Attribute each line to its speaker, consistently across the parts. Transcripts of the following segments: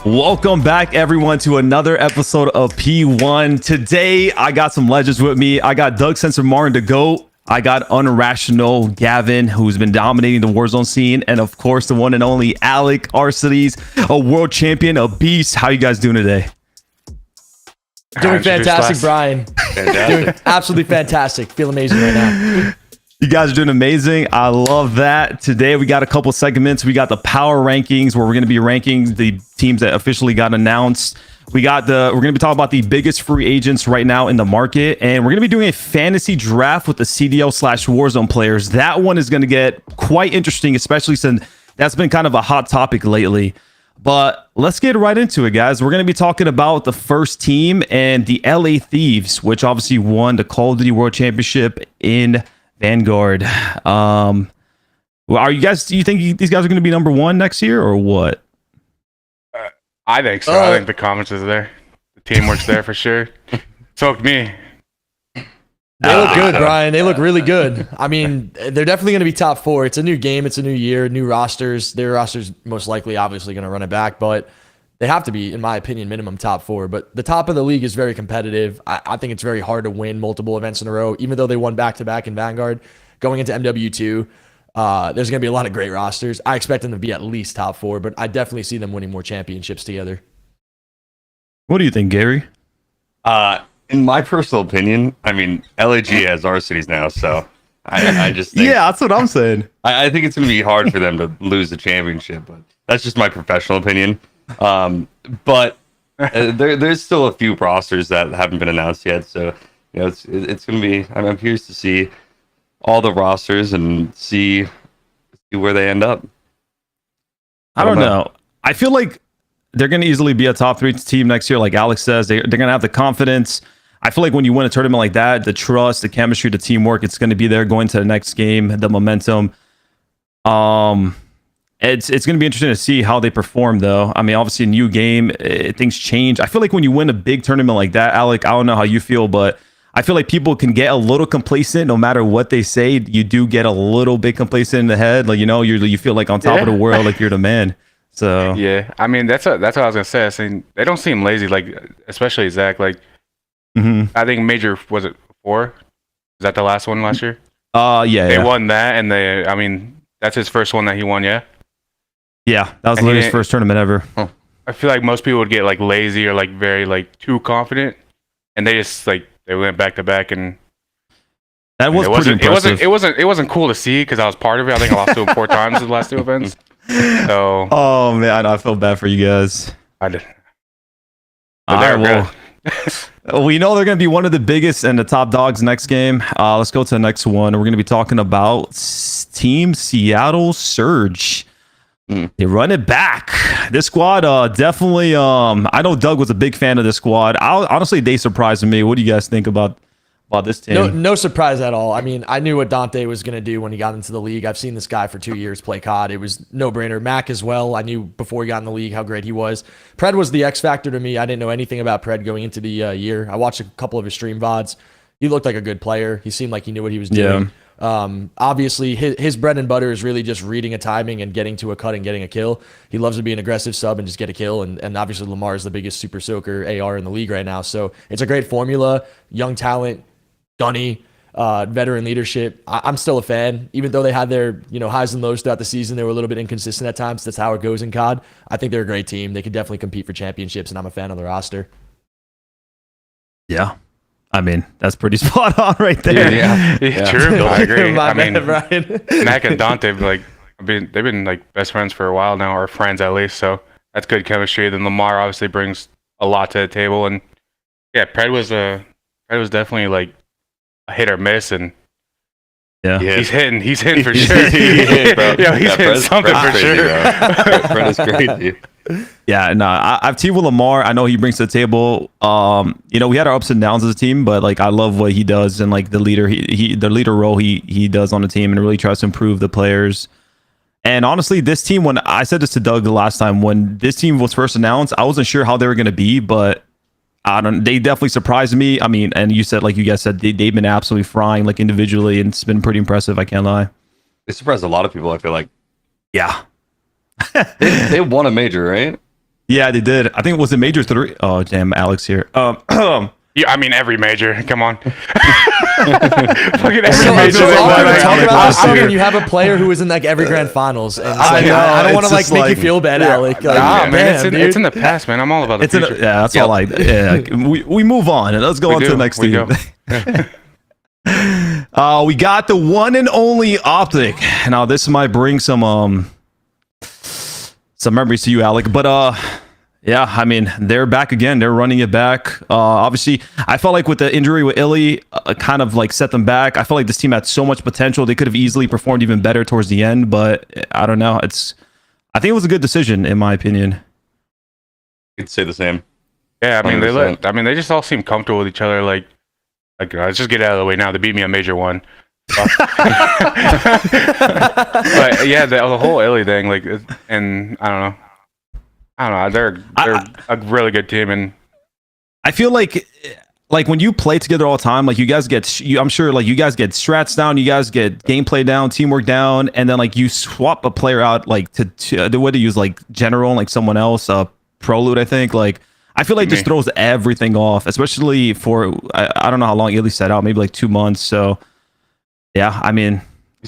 Speaker 1: Welcome back, everyone, to another episode of P1. Today, I got some legends with me. I got Doug Sensor Martin, the GOAT. I got Unrational Gavin, who's been dominating the Warzone scene. And, of course, the one and only Alec Arcitys, a world champion, a beast. How you guys doing today?
Speaker 2: Doing fantastic, Brian. Doing absolutely fantastic. Feel amazing right now.
Speaker 1: You guys are doing amazing. I love that. Today we got a couple segments. We got the power rankings where we're going to be ranking the teams that officially got announced. We're going to be talking about the biggest free agents right now in the market, and we're going to be doing a fantasy draft with the CDL/Warzone players. That one is going to get quite interesting, especially since that's been kind of a hot topic lately. But let's get right into it, guys. We're going to be talking about the first team and the LA Thieves, which obviously won the Call of Duty World Championship in Vanguard. Are you guys? Do you think these guys are going to be number one next year, or what?
Speaker 3: I think so. I think the confidence is there. The teamwork's there for sure. Soaked me.
Speaker 2: They look good, Brian. They look really good. I mean, they're definitely going to be top four. It's a new game. It's a new year, new rosters. Their rosters most likely, obviously, going to run it back, but they have to be, in my opinion, minimum top four. But the top of the league is very competitive. I think it's very hard to win multiple events in a row, even though they won back-to-back in Vanguard. Going into MW2, there's going to be a lot of great rosters. I expect them to be at least top four, but I definitely see them winning more championships together.
Speaker 1: What do you think, Gary?
Speaker 4: In my personal opinion, I mean, LAG has Arcitys now, so I just think...
Speaker 1: Yeah, that's what I'm saying.
Speaker 4: I think it's going to be hard for them to lose the championship, but that's just my professional opinion. But there's still a few rosters that haven't been announced yet, so you know it's going to be... I'm curious to see all the rosters and see where they end up.
Speaker 1: I don't know. I feel like they're going to easily be a top three team next year. Like Alex says, they're going to have the confidence. I feel like when you win a tournament like that, the trust, the chemistry, the teamwork, it's going to be there going to the next game, the momentum. It's going to be interesting to see how they perform, though. I mean, obviously, a new game, things change. I feel like when you win a big tournament like that, Alec, I don't know how you feel, but I feel like people can get a little complacent no matter what they say. You do get a little bit complacent in the head. Like, you know, you feel like on top of the world, like you're the man. So
Speaker 3: yeah, I mean that's what I was gonna say. I mean, they don't seem lazy, like especially Zach. Like I think Major was it 4? Is that the last one last year? They won that, and I mean that's his first one that he won. Yeah,
Speaker 1: that was literally his first tournament ever.
Speaker 3: I feel like most people would get like lazy or like very like too confident, and they just like they went back to back, and
Speaker 1: that was pretty impressive.
Speaker 3: It wasn't cool to see because I was part of it. I think I lost to him 4 times in the last 2 events. So,
Speaker 1: oh man, I feel bad for you guys.
Speaker 3: I did.
Speaker 1: All right, well, we know they're going to be one of the biggest and the top dogs next game. Let's go to the next one. We're going to be talking about Team Seattle Surge. They run it back. This squad definitely. I know Doug was a big fan of this squad. Honestly, they surprised me. What do you guys think about this team?
Speaker 2: No surprise at all. I mean, I knew what Dante was going to do when he got into the league. I've seen this guy for 2 years play COD. It was no-brainer. Mac as well. I knew before he got in the league how great he was. Pred was the X factor to me. I didn't know anything about Pred going into the year. I watched a couple of his stream VODs. He looked like a good player. He seemed like he knew what he was doing. Obviously, his bread and butter is really just reading a timing and getting to a cut and getting a kill. He loves to be an aggressive sub and just get a kill. And obviously, Lamar is the biggest super soaker AR in the league right now. So it's a great formula. Young talent. Gunny, veteran leadership. I'm still a fan, even though they had their highs and lows throughout the season. They were a little bit inconsistent at times. That's how it goes in COD. I think they're a great team. They could definitely compete for championships, and I'm a fan of the roster.
Speaker 1: Yeah, I mean that's pretty spot on right there.
Speaker 3: Yeah. True. I agree. I mean,
Speaker 2: Brian.
Speaker 3: Mac and Dante they've been like best friends for a while now, or friends at least. So that's good chemistry. Then Lamar obviously brings a lot to the table, and yeah, Pred was definitely like a hit or miss, and he's hitting for sure. He's hitting something for sure.
Speaker 4: Fred is crazy.
Speaker 1: Yeah, no, I've teamed with Lamar. I know he brings to the table. We had our ups and downs as a team, but like I love what he does and like the leader the leader role he does on the team, and really tries to improve the players. And honestly, this team, when I said this to Doug the last time, when this team was first announced, I wasn't sure how they were going to be, but they definitely surprised me. I mean, and you guys said they've been absolutely frying like individually, and it's been pretty impressive. I can't lie.
Speaker 4: They surprised a lot of people, I feel like.
Speaker 1: Yeah.
Speaker 4: They won a major, right?
Speaker 1: Yeah, they did. I think it was a major 3. Oh, damn, Alex here.
Speaker 3: Yeah, I mean every major. Come on. Fucking every
Speaker 2: So
Speaker 3: major.
Speaker 2: it's
Speaker 1: they
Speaker 2: awkward
Speaker 1: won
Speaker 2: to talk
Speaker 1: Alex
Speaker 2: about
Speaker 1: last
Speaker 2: this stuff
Speaker 1: year.
Speaker 2: when you have a player who is in like every grand finals. And it's
Speaker 1: I
Speaker 2: like,
Speaker 1: know,
Speaker 2: I don't want
Speaker 1: it's
Speaker 2: to like
Speaker 1: just
Speaker 2: make
Speaker 1: like-
Speaker 2: you feel bad, Alec. Like,
Speaker 3: Nah,
Speaker 2: damn,
Speaker 3: man,
Speaker 2: dude.
Speaker 3: it's in the past, man. I'm all about the
Speaker 1: It's in
Speaker 3: future.
Speaker 1: yeah, that's all I. Yeah, we move on and let's go
Speaker 3: We
Speaker 1: on to
Speaker 3: do,
Speaker 1: the next
Speaker 3: we
Speaker 1: team.
Speaker 3: go.
Speaker 1: We got the one and only Optic. Now this might bring some memories to you, Alec. But yeah, I mean they're back again. They're running it back. Obviously, I felt like with the injury with Illy, kind of like set them back. I felt like this team had so much potential. They could have easily performed even better towards the end. But I don't know. I think it was a good decision in my opinion.
Speaker 4: I'd say the same.
Speaker 3: Yeah, I mean
Speaker 4: 100%.
Speaker 3: they just all seem comfortable with each other. Like let's just get out of the way now. They beat me on major 1. But yeah, the whole Illy thing, like, and I don't know. They're a really good team, and
Speaker 1: I feel like when you play together all the time, like you guys get, I'm sure like you guys get strats down, you guys get gameplay down, teamwork down, and then like you swap a player out like to the way to use like general and like someone else, Prelude, I think. Like I feel like just throws everything off, especially for I don't know how long Illy set out, maybe like 2 months. So yeah, I mean,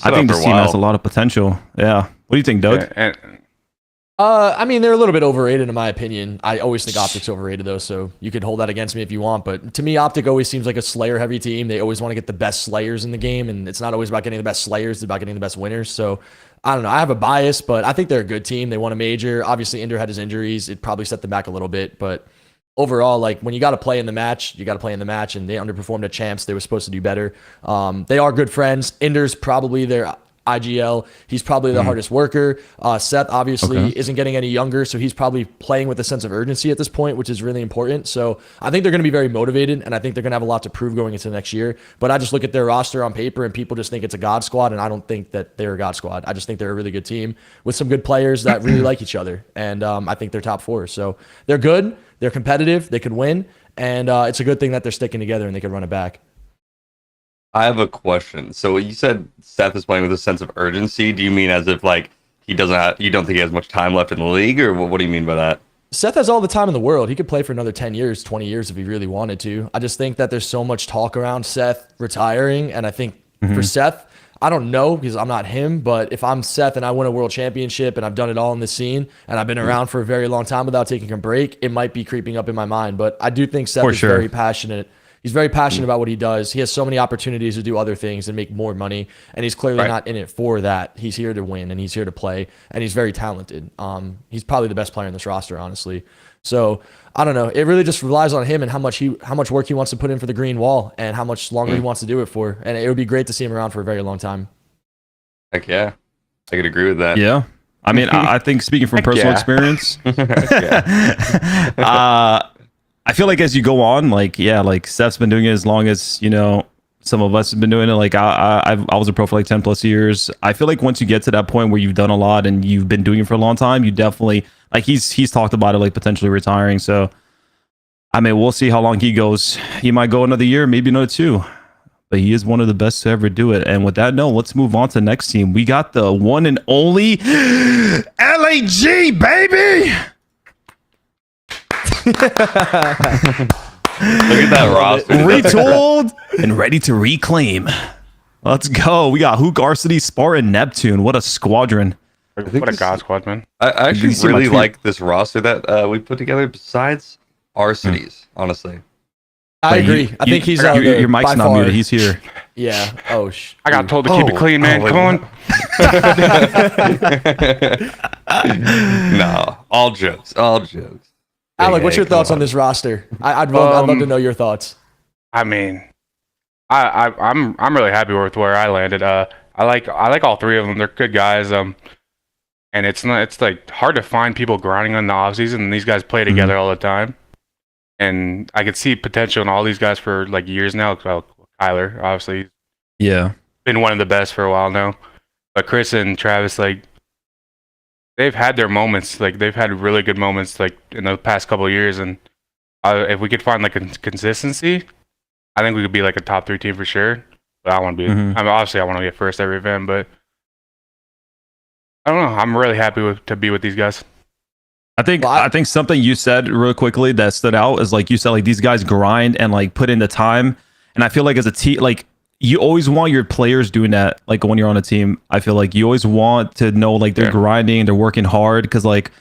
Speaker 1: I think this team has a lot of potential. Yeah. What do you think, Doug?
Speaker 3: and
Speaker 2: I mean, they're a little bit overrated in my opinion. I always think Optic's overrated though, so you could hold that against me if you want. But to me, Optic always seems like a Slayer heavy team. They always want to get the best Slayers in the game, and it's not always about getting the best Slayers, it's about getting the best winners. So I don't know. I have a bias, but I think they're a good team. They won a major. Obviously, Inder had his injuries. It probably set them back a little bit, but overall, like when you got to play in the match, you got to play in the match, and they underperformed at champs. They were supposed to do better. They are good friends. Inder's probably their IGL. He's probably the hardest worker. Seth obviously isn't getting any younger, so he's probably playing with a sense of urgency at this point, which is really important. So I think they're going to be very motivated, and I think they're going to have a lot to prove going into next year. But I just look at their roster on paper, and people just think it's a God squad, and I don't think that they're a God squad. I just think they're a really good team with some good players that really like each other, and I think they're top 4. So they're good. They're competitive. They could win, and it's a good thing that they're sticking together and they could run it back.
Speaker 4: I have a question. So you said Seth is playing with a sense of urgency. Do you mean as if like you don't think he has much time left in the league, or what do you mean by that?
Speaker 2: Seth has all the time in the world. He could play for another 10 years, 20 years if he really wanted to. I just think that there's so much talk around Seth retiring, and I think for Seth, I don't know because I'm not him, but if I'm Seth and I win a world championship and I've done it all in this scene and I've been around for a very long time without taking a break, it might be creeping up in my mind. But I do think Seth is very passionate. He's very passionate about what he does. He has so many opportunities to do other things and make more money, and he's clearly not in it for that. He's here to win, and he's here to play, and he's very talented. He's probably the best player in this roster, honestly. So I don't know. It really just relies on him and how much work he wants to put in for the green wall and how much longer he wants to do it for. And it would be great to see him around for a very long time.
Speaker 4: Heck yeah, I could agree with that.
Speaker 1: Yeah. I mean, I think speaking from personal experience, I feel like as you go on, like Steph's been doing it as long as some of us have been doing it. Like I was a pro for like 10 plus years. I feel like once you get to that point where you've done a lot and you've been doing it for a long time, you definitely like he's talked about it like potentially retiring. So I mean, we'll see how long he goes. He might go another year, maybe another 2. But he is one of the best to ever do it. And with that note, let's move on to the next team. We got the one and only LAG, baby.
Speaker 4: Look at that roster.
Speaker 1: Retooled and ready to reclaim. Let's go. We got Hook, Arcitys, Spartan, Neptune. What a squadron.
Speaker 3: What a God squad, man.
Speaker 4: I actually really like this roster that we put together besides Arcitys, honestly.
Speaker 2: I agree. I think he's
Speaker 1: your mic's not muted. He's here.
Speaker 2: Yeah. Oh,
Speaker 3: I got told to keep it clean, man. Come
Speaker 4: on. No, all jokes.
Speaker 2: Alec, what's your thoughts on this roster? I'd love to know your thoughts.
Speaker 3: I mean, I'm really happy with where I landed. I like all 3 of them. They're good guys. And it's like hard to find people grinding on the offseason, and these guys play together all the time. And I could see potential in all these guys for like years now. Well, Kyler, obviously, been one of the best for a while now. But Chris and Travis, like, they've had their moments. Like, they've had really good moments, like in the past couple of years. And if we could find like a consistency, I think we could be like a top 3 team for sure. But I want to be. I mean, obviously, I want to get first every event. But I don't know. I'm really happy to be with these guys.
Speaker 1: I think something you said real quickly that stood out is like you said, like these guys grind and like put in the time. And I feel like as a team, like you always want your players doing that. Like when you're on a team, I feel like you always want to know like they're grinding, they're working hard, because like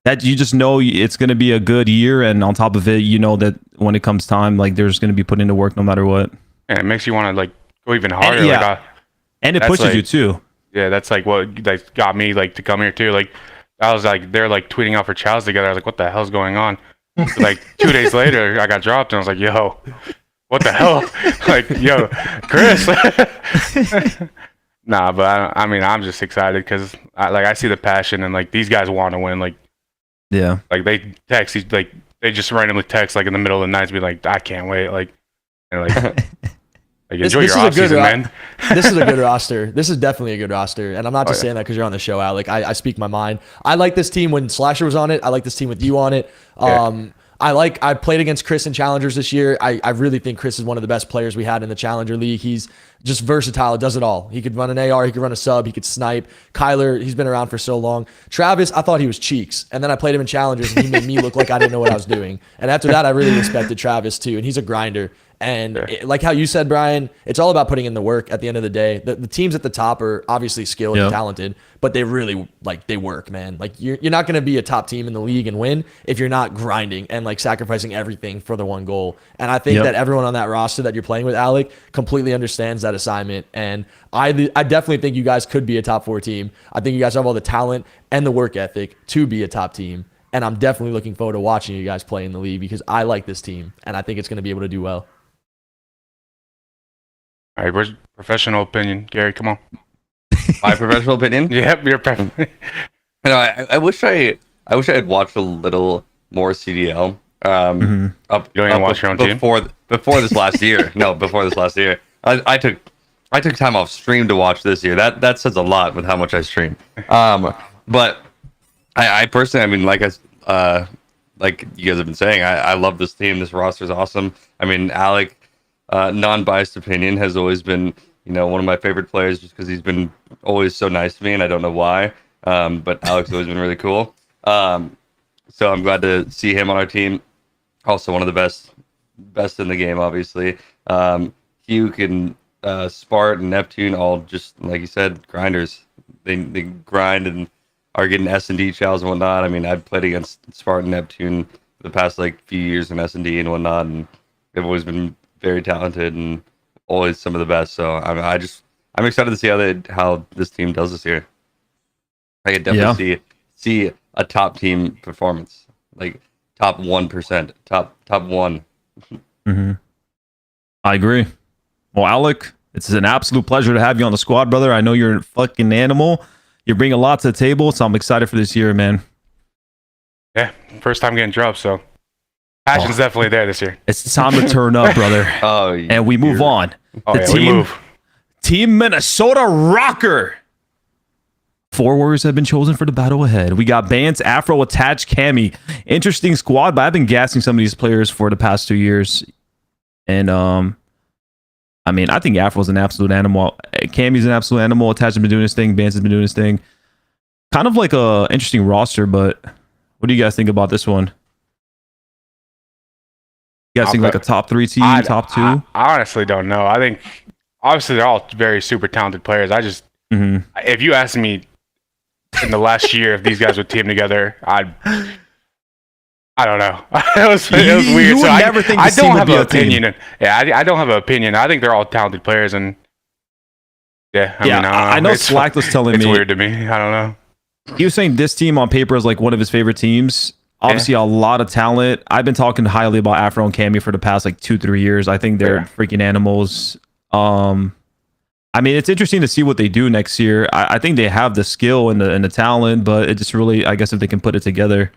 Speaker 1: that you just know it's going to be a good year. And on top of it, you know that when it comes time, like they're just going to be putting in the work no matter what.
Speaker 3: And it makes you want to like go even harder.
Speaker 1: And, yeah.
Speaker 3: Like,
Speaker 1: and it pushes
Speaker 3: like,
Speaker 1: you too.
Speaker 3: Yeah, that's like what like got me like to come here too. Like I was like they're like tweeting out for chows together. I was like, what the hell's going on? Like 2 days later, I got dropped and I was like, yo, what the hell? Like, yo, Chris. Nah, but I mean, I'm just excited because I see the passion and like these guys want to win. Like,
Speaker 1: yeah,
Speaker 3: like they text, like they just randomly text like in the middle of the night to be like, I can't wait. Like, and like. Like, enjoy your offseason, man.
Speaker 2: This is a good roster. This is definitely a good roster. And I'm not just saying that because you're on the show, Alec. I speak my mind. I like this team when Slasher was on it. I like this team with you on it. I played against Chris in Challengers this year. I really think Chris is one of the best players we had in the Challenger League. He's just versatile, does it all. He could run an AR, he could run a sub, he could snipe. Kyler, he's been around for so long. Travis, I thought he was cheeks. And then I played him in Challengers and he made me look like I didn't know what I was doing. And after that, I really respected Travis too. And he's a grinder. And like how you said, Brian, it's all about putting in the work at the end of the day. The teams at the top are obviously skilled and talented, but they really they work, man. Like you're not going to be a top team in the league and win if you're not grinding and like sacrificing everything for the one goal. And I think that everyone on that roster that you're playing with, Alec, completely understands that assignment. And I definitely think you guys could be a top 4 team. I think you guys have all the talent and the work ethic to be a top team. And I'm definitely looking forward to watching you guys play in the league because I like this team and I think it's going to be able to do well.
Speaker 3: All right, where's professional opinion, Gary? Come on.
Speaker 4: My professional opinion?
Speaker 3: Yep, your professional.
Speaker 4: I wish I had watched a little more CDL.
Speaker 3: You don't even watch your own team
Speaker 4: before this last year. No, before this last year, I took time off stream to watch this year. That says a lot with how much I stream. But I personally, I mean, like you guys have been saying, I love this team. This roster is awesome. I mean, Alec. Non-biased opinion has always been, one of my favorite players just because he's been always so nice to me, and I don't know why. But Alec's always been really cool. So I'm glad to see him on our team. Also one of the best in the game, obviously. Hugh and Spart and Neptune, all just like you said, grinders. They grind and are getting S&D chows and whatnot. I mean, I've played against Spart and Neptune the past few years in S&D and whatnot, and they've always been very talented and always some of the best. So I'm excited to see how this team does this year. I could definitely see a top team performance, like top 1%, top 1.
Speaker 1: I agree. Well, Alec, it's an absolute pleasure to have you on the squad, brother. I know you're a fucking animal. You bring a lot to the table, so I'm excited for this year, man. Yeah,
Speaker 3: first time getting dropped, so passion's definitely there this year.
Speaker 1: It's time to turn up, brother. And we move on.
Speaker 3: We move.
Speaker 1: Team Minnesota Rocker. 4 warriors have been chosen for the battle ahead. We got Bance, Afro, Attach, Cammy. Interesting squad, but I've been gassing some of these players for the past 2 years. And I mean, I think Afro's an absolute animal. Cammy's an absolute animal. Attach has been doing his thing. Bance has been doing his thing. Kind of like a interesting roster, but what do you guys think about this one? You guys think like a top 3 team, top 2?
Speaker 3: I honestly don't know. I think obviously they're all very super talented players. I just if you asked me in the last year if these guys would team together, I don't know. it was weird. So I don't have an opinion. I don't have an opinion. I think they're all talented players, and
Speaker 1: I know Slack was telling me
Speaker 3: it's weird to me. I don't know.
Speaker 1: He was saying this team on paper is like one of his favorite teams. Obviously, a lot of talent. I've been talking highly about Afro and Cammy for the past 2-3 years. I think they're freaking animals. I mean, it's interesting to see what they do next year. I think they have the skill and the talent, but it just really, I guess, if they can put it together.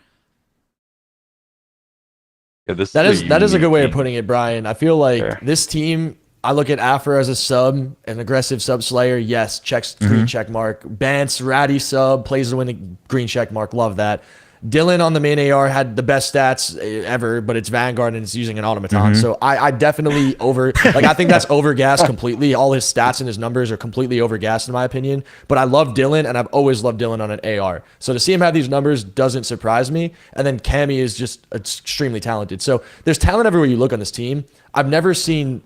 Speaker 2: Yeah, that is a good way of putting it, Brian. I feel like this team. I look at Afro as a sub, an aggressive sub slayer. Yes, checks green check mark. Bance, ratty sub, plays to win a green check mark. Love that. Dylan on the main AR had the best stats ever, but it's Vanguard and it's using an automaton. So I definitely I think that's overgassed completely. All his stats and his numbers are completely overgassed in my opinion. But I love Dylan, and I've always loved Dylan on an AR. So to see him have these numbers doesn't surprise me. And then Cammy is just extremely talented. So there's talent everywhere you look on this team. I've never seen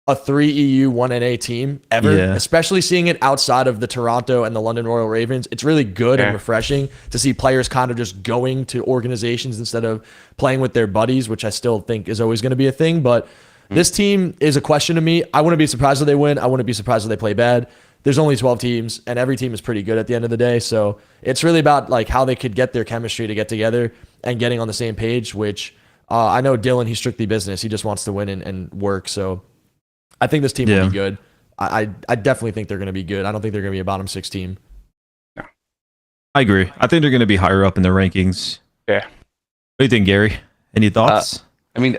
Speaker 2: a 3 EU 1 NA team ever, especially seeing it outside of the Toronto and the London Royal Ravens. It's really good and refreshing to see players kind of just going to organizations instead of playing with their buddies, which I still think is always going to be a thing. But this team is a question to me. I wouldn't be surprised if they win. I wouldn't be surprised if they play bad. There's only 12 teams, and every team is pretty good at the end of the day. So it's really about like how they could get their chemistry to get together and getting on the same page, which I know Dylan, he's strictly business. He just wants to win and work. So I think this team will be good. I definitely think they're going to be good. I don't think they're going to be a bottom 6 team.
Speaker 1: No. I agree. I think they're going to be higher up in the rankings.
Speaker 3: Yeah.
Speaker 1: What do you think, Gary? Any thoughts?
Speaker 4: I mean,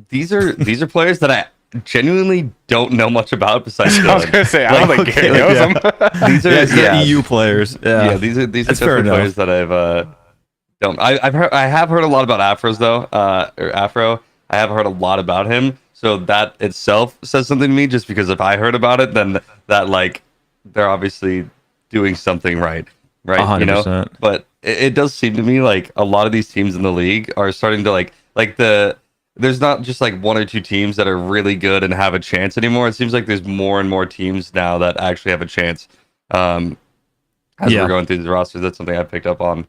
Speaker 4: these are players that I genuinely don't know much about besides Dylan.
Speaker 3: I was going to say, I don't think Gary knows them.
Speaker 1: These are EU players. Yeah,
Speaker 4: these are different players that I have heard a lot about Afros though, or Afro. I have heard a lot about him. So that itself says something to me, just because if I heard about it, then that like they're obviously doing something right?
Speaker 1: 100%.
Speaker 4: You know? But it does seem to me like a lot of these teams in the league are starting to there's not just like 1 or 2 teams that are really good and have a chance anymore. It seems like there's more and more teams now that actually have a chance. As we're going through these rosters, that's something I picked up on.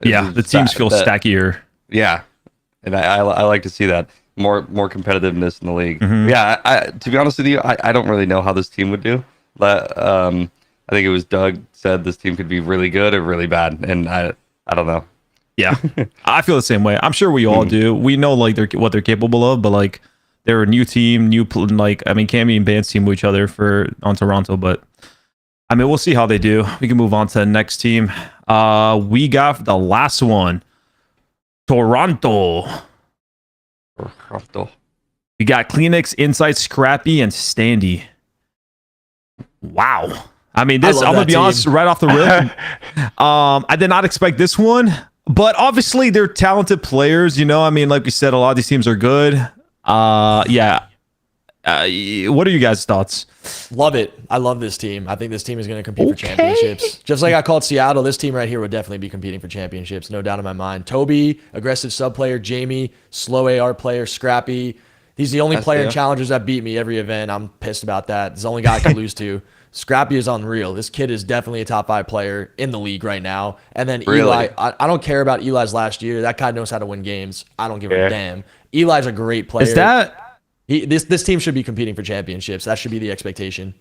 Speaker 1: The teams feel stackier.
Speaker 4: Yeah, and I like to see that. More competitiveness in the league. Yeah, to be honest with you, I don't really know how this team would do. But I think it was Doug said this team could be really good or really bad, and I don't know.
Speaker 1: Yeah, I feel the same way. I'm sure we all do. We know like what they're capable of, but like they're a new team, Cammy and Band's team with each other on Toronto, but I mean we'll see how they do. We can move on to the next team. We got the last one, Toronto. We got Kleenex, Insight, Scrappy, and Standy. Wow. I mean, I'm gonna be honest, right off the rip. I did not expect this one, but obviously they're talented players. You know, I mean, like we said, a lot of these teams are good. What are you guys' thoughts?
Speaker 2: Love it. I love this team. I think this team is going to compete for championships. Just like I called Seattle, this team right here would definitely be competing for championships. No doubt in my mind. Toby, aggressive sub player. Jamie, slow AR player. Scrappy. He's the only player in challengers that beat me every event. I'm pissed about that. He's the only guy I could lose to. Scrappy is unreal. This kid is definitely a top 5 player in the league right now. And then Eli, I don't care about Eli's last year. That guy knows how to win games. I don't give a damn. Eli's a great player.
Speaker 1: Is that...
Speaker 2: This team should be competing for championships. That should be the expectation.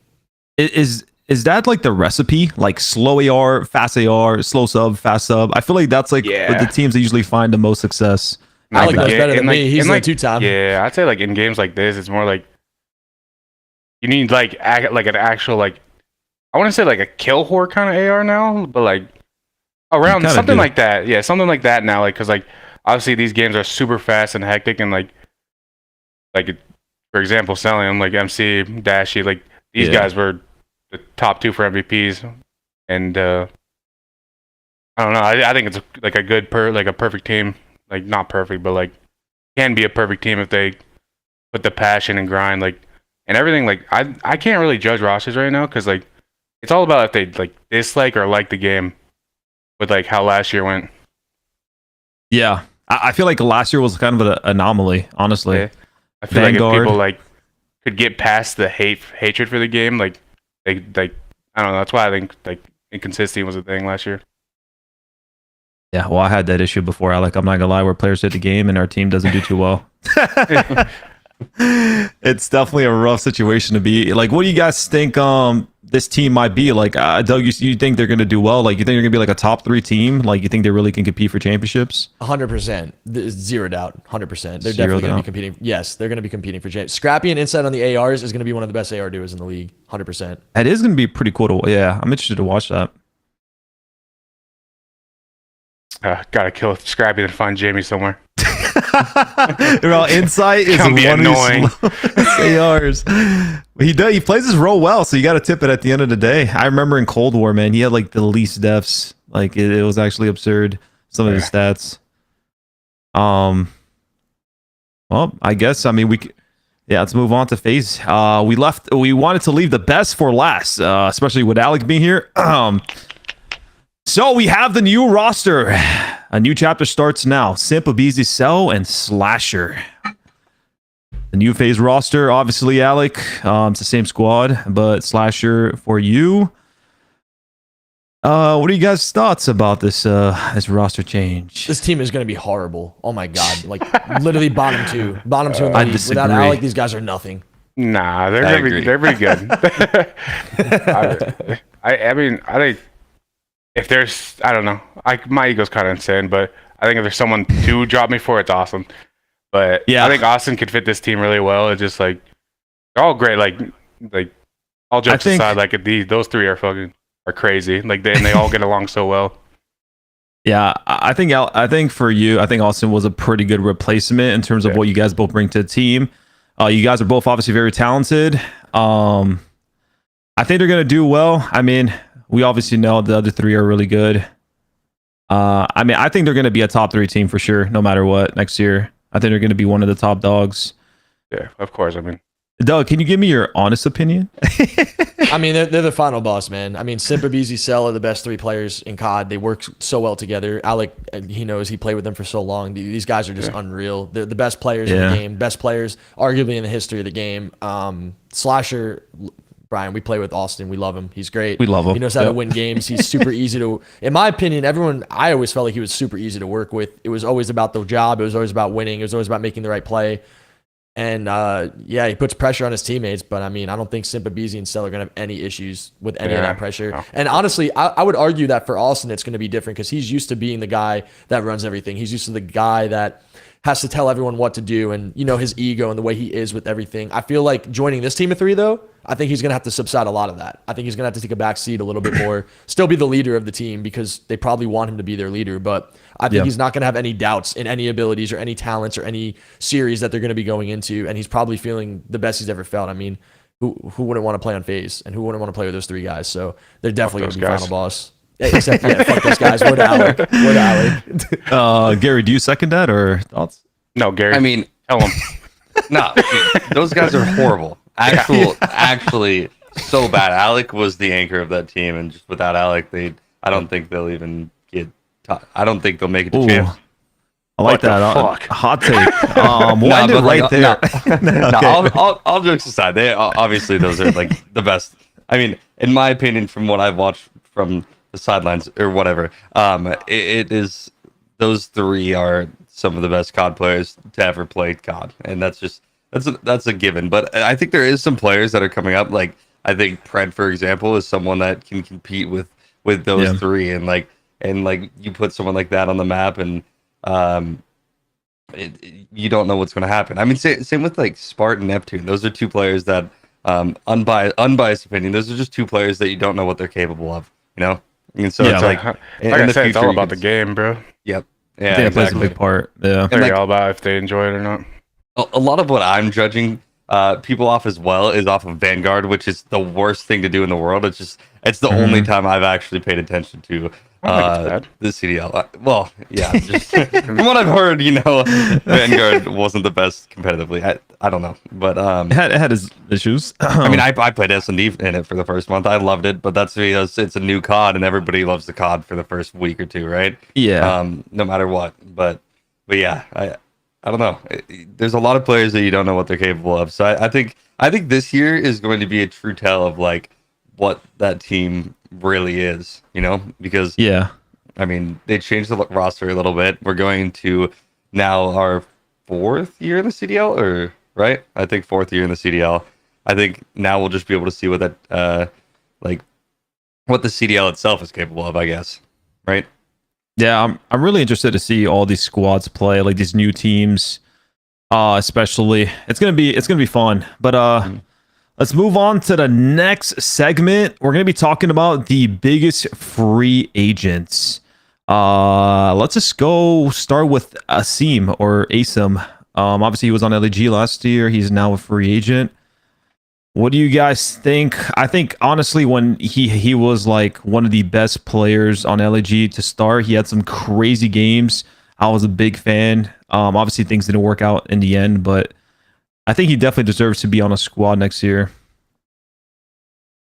Speaker 1: Is that like the recipe? Like slow AR, fast AR, slow sub, fast sub? I feel like that's like the teams that usually find the most success.
Speaker 2: I like that's better than me. He's like 2-time.
Speaker 3: Yeah, I'd say like in games like this, it's more like you need like an actual like I want to say like a kill whore kind of AR now, but like around something like that. Yeah, something like that now. Like because like obviously these games are super fast and hectic and like for example, selling them like MC, Dashy, like these guys were the top 2 for MVPs, and I don't know. I think it's like a good a perfect team, like not perfect, but like can be a perfect team if they put the passion and grind, like and everything. Like I can't really judge rosters right now because like it's all about if they like dislike or like the game, with like how last year went.
Speaker 1: Yeah, I feel like last year was kind of an anomaly, honestly.
Speaker 3: Yeah. I feel like if people like could get past the hatred for the game, like I don't know. That's why I think like inconsistency was a thing last year.
Speaker 1: Yeah, well, I had that issue before. I'm not gonna lie, where players hit the game and our team doesn't do too well. It's definitely a rough situation to be. Like, what do you guys think this team might be? Like, Doug, you think they're going to do well? Like, you think they're going to be like a top 3 team? Like, you think they really can compete for championships?
Speaker 2: 100%. Zero doubt. 100%. They're definitely going to be competing. Yes, they're going to be competing for championships. Scrappy and Insight on the ARs is going to be one of the best AR duos in the league. 100%.
Speaker 1: That is going to be pretty cool to, yeah, I'm interested to watch that.
Speaker 3: Gotta kill Scrappy and find Jamie somewhere.
Speaker 1: Well, Insight is
Speaker 3: be annoying.
Speaker 1: ARs. He plays his role well, so you got to tip it at the end of the day. I remember in Cold War, man, he had like the least deaths Like it was actually absurd. Some of his stats. Well, I guess yeah, let's move on to phase. We wanted to leave the best for last, especially with Alec being here. So we have the new roster. A new chapter starts now. Simp, Abizi, Cell, and Slasher. The new phase roster, obviously, Alec. It's the same squad, but Slasher for you. What are you guys' thoughts about this roster change?
Speaker 2: This team is going to be horrible. Oh my god, like literally bottom two in the
Speaker 1: I
Speaker 2: league.
Speaker 1: disagree.
Speaker 2: Without Alec, these guys are nothing.
Speaker 3: Nah,
Speaker 4: I agree.
Speaker 3: they're pretty good. I mean, I think if there's, I don't know, my ego's kind of insane, but I think if there's someone to drop me for, it's awesome. But
Speaker 1: yeah,
Speaker 3: I think Austin could fit this team really well. It's just like they're all great. Like all jokes aside, like those three are crazy. Like they all get along so well.
Speaker 1: Yeah, I think for you, I think Austin was a pretty good replacement in terms of what you guys both bring to the team. You guys are both obviously very talented. I think they're gonna do well. I mean, we obviously know the other three are really good. I mean, I think they're gonna be a top 3 team for sure, no matter what next year. I think they're gonna be one of the top dogs.
Speaker 3: Yeah, of course. I mean,
Speaker 1: Doug, can you give me your honest opinion?
Speaker 2: I mean, they're the final boss, man. I mean, Simp, Abizi, Cell are the best 3 players in COD. They work so well together. Alec, he knows, he played with them for so long. These guys are just unreal. They're the best players in the game. Best players, arguably, in the history of the game. Slasher, Brian, we play with Austin. We love him. He's great.
Speaker 1: We love him.
Speaker 2: He knows how to win games. He's super easy to, in my opinion, I always felt like he was super easy to work with. It was always about the job. It was always about winning. It was always about making the right play. And he puts pressure on his teammates, but I mean, I don't think Simp, Abizi, and Cell are going to have any issues with any of that pressure. No. And honestly, I would argue that for Austin, it's going to be different because he's used to being the guy that runs everything. He's used to the guy that has to tell everyone what to do, and his ego and the way he is with everything. I feel like joining this team of 3, though, I think he's going to have to subside a lot of that. I think he's going to have to take a back seat a little bit more, still be the leader of the team because they probably want him to be their leader, but I think he's not going to have any doubts in any abilities or any talents or any series that they're going to be going into, and he's probably feeling the best he's ever felt. I mean, who wouldn't want to play on FaZe, and who wouldn't want to play with those 3 guys? So they're definitely going to be final boss. Except, fuck those guys. We're to Alec.
Speaker 1: Gary, do you second that or thoughts?
Speaker 3: No, Gary.
Speaker 4: I mean,
Speaker 3: tell him.
Speaker 4: No, those guys are horrible. Actually, so bad. Alec was the anchor of that team, and just without Alec, I don't think they'll even get. I don't think they'll make it to champs.
Speaker 1: I like that. Hot take.
Speaker 4: All jokes aside, they obviously those are like the best. I mean, in my opinion, from what I've watched from the sidelines or whatever, it is those 3 are some of the best COD players to ever play COD, and that's a given. But I think there is some players that are coming up. Like I think Pred, for example, is someone that can compete with those 3, and you put someone like that on the map, and you don't know what's going to happen. I mean, same with like Spartan and Neptune. Those are 2 players that, unbiased opinion, those are just 2 players that you don't know what they're capable of. And so it's like
Speaker 3: I said, it's all about the game, bro.
Speaker 4: Yep.
Speaker 1: Yeah, it plays a big part. Yeah,
Speaker 3: it's all about if they enjoy it or not.
Speaker 4: A lot of what I'm judging people off as well is off of Vanguard, which is the worst thing to do in the world. It's the only time I've actually paid attention to the CDL. Well, yeah, just from what I've heard, Vanguard wasn't the best competitively. I don't know, but
Speaker 1: it had its issues.
Speaker 4: I mean, I played S&D in it for the first month. I loved it, but that's because it's a new COD, and everybody loves the COD for the first week or 2, right?
Speaker 1: Yeah.
Speaker 4: No matter what, but yeah, I don't know. There's a lot of players that you don't know what they're capable of. So I think this year is going to be a true tell of like what that team really is, because I mean, they changed the roster a little bit. We're going to now our 4th year in the CDL, or right? I think 4th year in the CDL. I think now we'll just be able to see what that what the CDL itself is capable of, I guess. Right?
Speaker 1: Yeah, I'm really interested to see all these squads play, like these new teams, especially. It's gonna be fun. But let's move on to the next segment. We're gonna be talking about the biggest free agents. Let's just go start with Asim or Asim. Obviously he was on LEG last year. He's now a free agent. What do you guys think? I think honestly, when he was like one of the best players on LAG to start, he had some crazy games. I was a big fan. Obviously things didn't work out in the end, but I think he definitely deserves to be on a squad next year.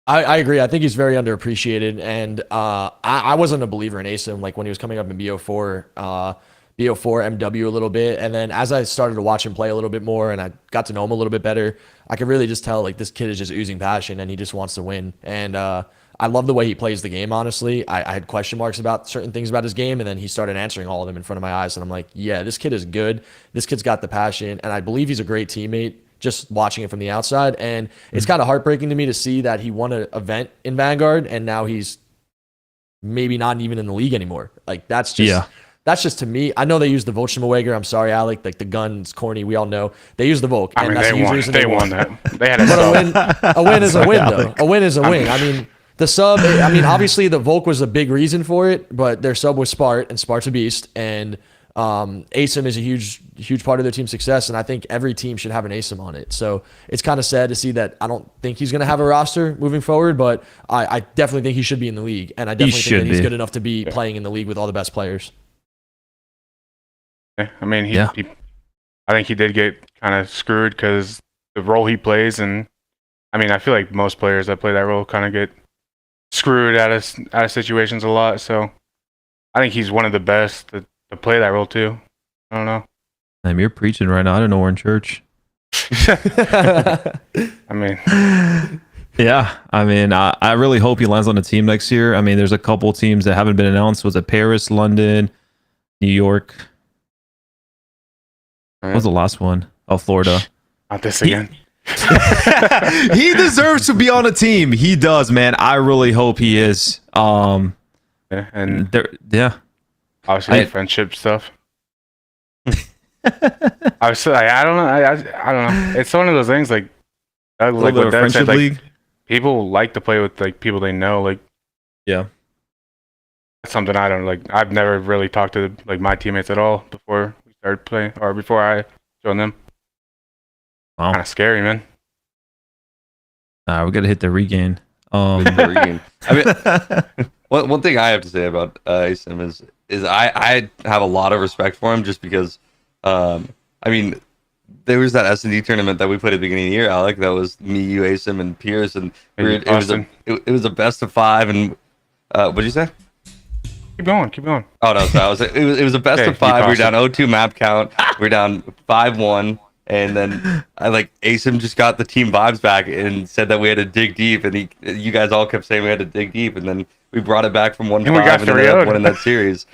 Speaker 2: I agree. I think he's very underappreciated, and I wasn't a believer in Asim like when he was coming up in BO4, MW a little bit, and then as I started to watch him play a little bit more, and I got to know him a little bit better, I could really just tell like this kid is just oozing passion, and he just wants to win. And I love the way he plays the game. Honestly, I had question marks about certain things about his game, and then he started answering all of them in front of my eyes, and I'm like, yeah, this kid is good. This kid's got the passion, and I believe he's a great teammate, just watching it from the outside. And it's kind of heartbreaking to me to see that he won an event in Vanguard and now he's maybe not even in the league anymore. Like that's just to me. I know they use the Volchemawager. I'm sorry, Alec. Like the gun's corny. We all know they use the Volk.
Speaker 3: I mean,
Speaker 2: that's the huge reason
Speaker 3: they won that. They had
Speaker 2: a win is a win though. A win is a win. I mean, the sub, I mean, obviously the Volk was a big reason for it, but their sub was Spart, and Spart's a beast. And ASIM is a huge part of their team's success, and I think every team should have an ASIM on it. So it's kind of sad to see that. I don't think he's going to have a roster moving forward, but I definitely think he should be in the league, and I definitely think that he's good enough to be playing in the league with all the best players.
Speaker 3: I mean, I think he did get kind of screwed because the role he plays, and I mean, I feel like most players that play that role kind of get screwed out of situations a lot. So I think he's one of the best to play that role too. I don't know.
Speaker 1: Damn, you're preaching right now. I don't know we're in church.
Speaker 3: I mean,
Speaker 1: yeah. I mean, I really hope he lands on a team next year. I mean, there's a couple teams that haven't been announced. Was it Paris, London, New York? What was the last one? Oh, Florida.
Speaker 3: Not this again.
Speaker 1: He deserves to be on a team. He does, man. I really hope he is.
Speaker 3: Yeah, and
Speaker 1: yeah.
Speaker 3: Obviously, friendship stuff. Obviously, I don't know. I don't know. It's one of those things like what Doug said, like, people like to play with like people they know. Like,
Speaker 1: yeah,
Speaker 3: that's something I don't like. I've never really talked to like my teammates at all before we started playing or before I joined them.
Speaker 1: Wow.
Speaker 3: Kind of scary, man.
Speaker 1: We gotta hit the regain.
Speaker 4: I mean, one thing I have to say about ASIM is I have a lot of respect for him just because, I mean, there was that S&D tournament that we played at the beginning of the year, Alec. That was me, you, ASIM, and Pierce, and it was a best of 5. And what did you say?
Speaker 3: Keep going.
Speaker 4: Oh no, so it was a best of 5. We were down 0-2 map count. We were down 5-1. And then ASIM just got the team vibes back and said that we had to dig deep, and you guys all kept saying we had to dig deep, and then we brought it back from 1-5 and ended up winning that series.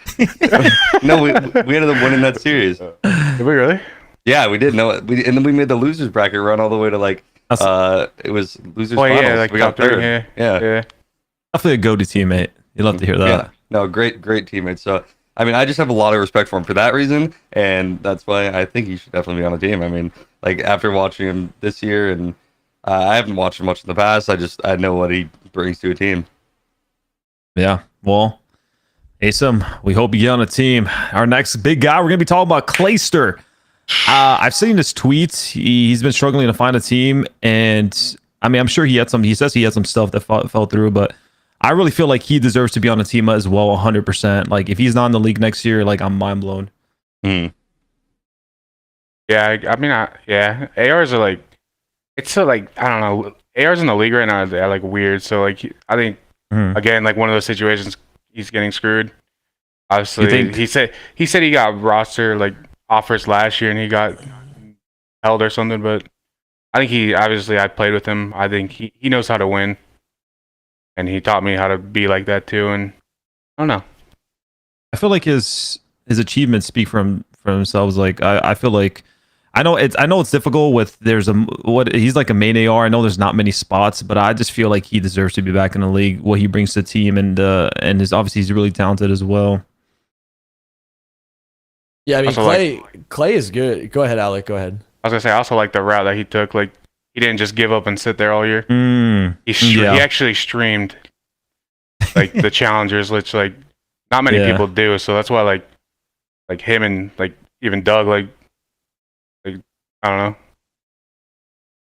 Speaker 4: No, we ended up winning that series.
Speaker 3: Did we really?
Speaker 4: Yeah, we did. No, and then we made the losers bracket run all the way to it was losers finals.
Speaker 3: Yeah, like
Speaker 4: we got third. Yeah.
Speaker 1: Definitely a go-to teammate. You love to hear that.
Speaker 4: Yeah. No, great teammate. So I mean, I just have a lot of respect for him for that reason, and that's why I think he should definitely be on the team. I mean, like after watching him this year, and I haven't watched him much in the past. I know what he brings to a team.
Speaker 1: Yeah, well, ASIM, we hope you get on a team. Our next big guy, we're gonna be talking about Clayster. I've seen his tweets. He's been struggling to find a team, and I mean, I'm sure he had some. He says he had some stuff that fell through, but I really feel like he deserves to be on a team as well, 100%. Like, if he's not in the league next year, like, I'm mind blown.
Speaker 3: Yeah, I mean, ARs are like, it's so like, I don't know. ARs in the league right now are like weird. So like, I think again, like one of those situations, he's getting screwed. Obviously, he said he got roster like offers last year and he got held or something. But I think I played with him. I think he knows how to win. And he taught me how to be like that too. And I don't know.
Speaker 1: I feel like his achievements speak for themselves. Like I feel like I know it's difficult with he's like a main AR. I know there's not many spots, but I just feel like he deserves to be back in the league. What he brings to the team and obviously he's really talented as well.
Speaker 2: Yeah, I mean Clay is good. Go ahead, Alec. Go ahead.
Speaker 3: I was gonna say I also like the route that he took. Like he didn't just give up and sit there all year. He actually streamed like the challengers, which like not many people do. So that's why like him and like even Doug, like I don't know.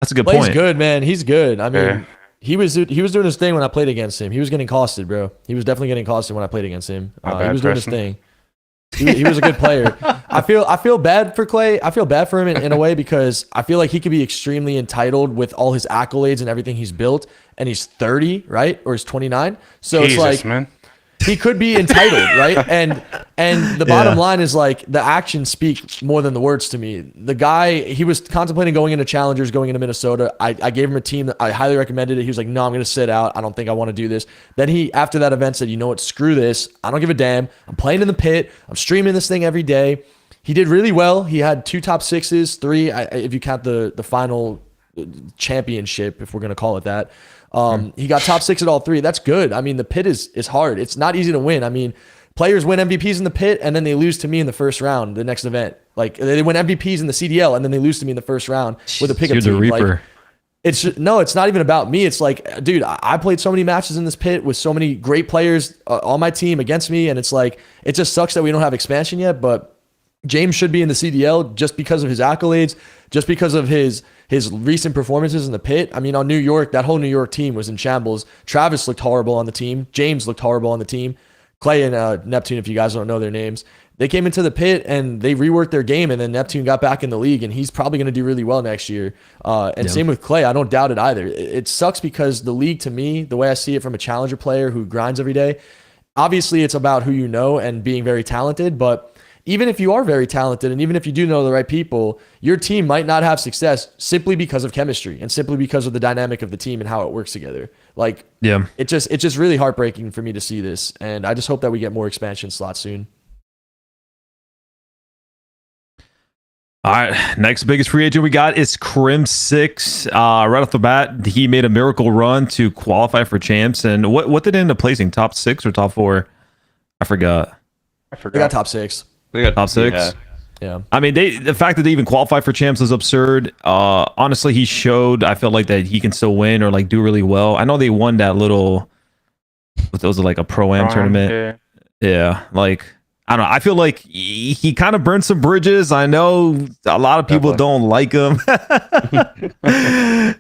Speaker 1: That's a good
Speaker 2: Clay's
Speaker 1: point.
Speaker 2: good, man. He's good. I mean,
Speaker 3: Yeah.
Speaker 2: he was doing his thing when I played against him. He was getting costed, bro. He was definitely getting costed when I played against him.
Speaker 3: Not
Speaker 2: He
Speaker 3: bad,
Speaker 2: was doing his
Speaker 3: Preston.
Speaker 2: thing. He was a good player. I feel bad for Clay. I feel bad for him in a way because I feel like he could be extremely entitled with all his accolades and everything he's built. And he's 30, right? Or he's 29. So
Speaker 3: Jesus,
Speaker 2: it's like
Speaker 3: man.
Speaker 2: he could be entitled, right? And the bottom line is like the actions speak more than the words to me. The guy, he was contemplating going into challengers, going into Minnesota. I gave him a team that I highly recommended it. He was like, no, I'm going to sit out. I don't think I want to do this. Then he, after that event, said, you know what? Screw this. I don't give a damn. I'm playing in the pit. I'm streaming this thing every day. He did really well. He had 2 top 6s, 3, if you count the final championship, if we're going to call it that. He got top 6 at all 3. That's good. I mean, the pit is hard. It's not easy to win. I mean, players win MVPs in the pit and then they lose to me in the first round, the next event. Like they win MVPs in the CDL and then they lose to me in the first round with a pickup
Speaker 1: You're the
Speaker 2: team.
Speaker 1: Reaper.
Speaker 2: Like, it's not even about me. It's like, dude, I played so many matches in this pit with so many great players on my team against me. And it's like, it just sucks that we don't have expansion yet, but James should be in the CDL just because of his accolades, just because of his recent performances in the pit. I mean, on New York, that whole New York team was in shambles. Travis looked horrible on the team. James looked horrible on the team. Clay and Neptune, if you guys don't know their names, they came into the pit and they reworked their game, and then Neptune got back in the league, and he's probably going to do really well next year. Same with Clay. I don't doubt it either. It sucks because the league, to me, the way I see it from a challenger player who grinds every day, obviously it's about who you know and being very talented, but even if you are very talented and even if you do know the right people, your team might not have success simply because of chemistry and simply because of the dynamic of the team and how it works together. Like,
Speaker 1: Yeah.
Speaker 2: it's just really heartbreaking for me to see this. And I just hope that we get more expansion slots soon.
Speaker 1: All right, next biggest free agent we got is Crim6. Right off the bat, he made a miracle run to qualify for champs. And what did it end up placing? Top 6 or top 4? I forgot.
Speaker 3: I
Speaker 2: They
Speaker 3: forgot.
Speaker 2: got top 6.
Speaker 4: They got
Speaker 1: Top 6.
Speaker 4: Yeah.
Speaker 2: Yeah.
Speaker 1: I mean, the fact that they even qualify for champs is absurd. Honestly, he showed, I felt like, that he can still win or like do really well. I know they won that little, what was it, like a pro-am tournament? Yeah, like, I don't know. I feel like he kind of burned some bridges. I know a lot of people don't like him.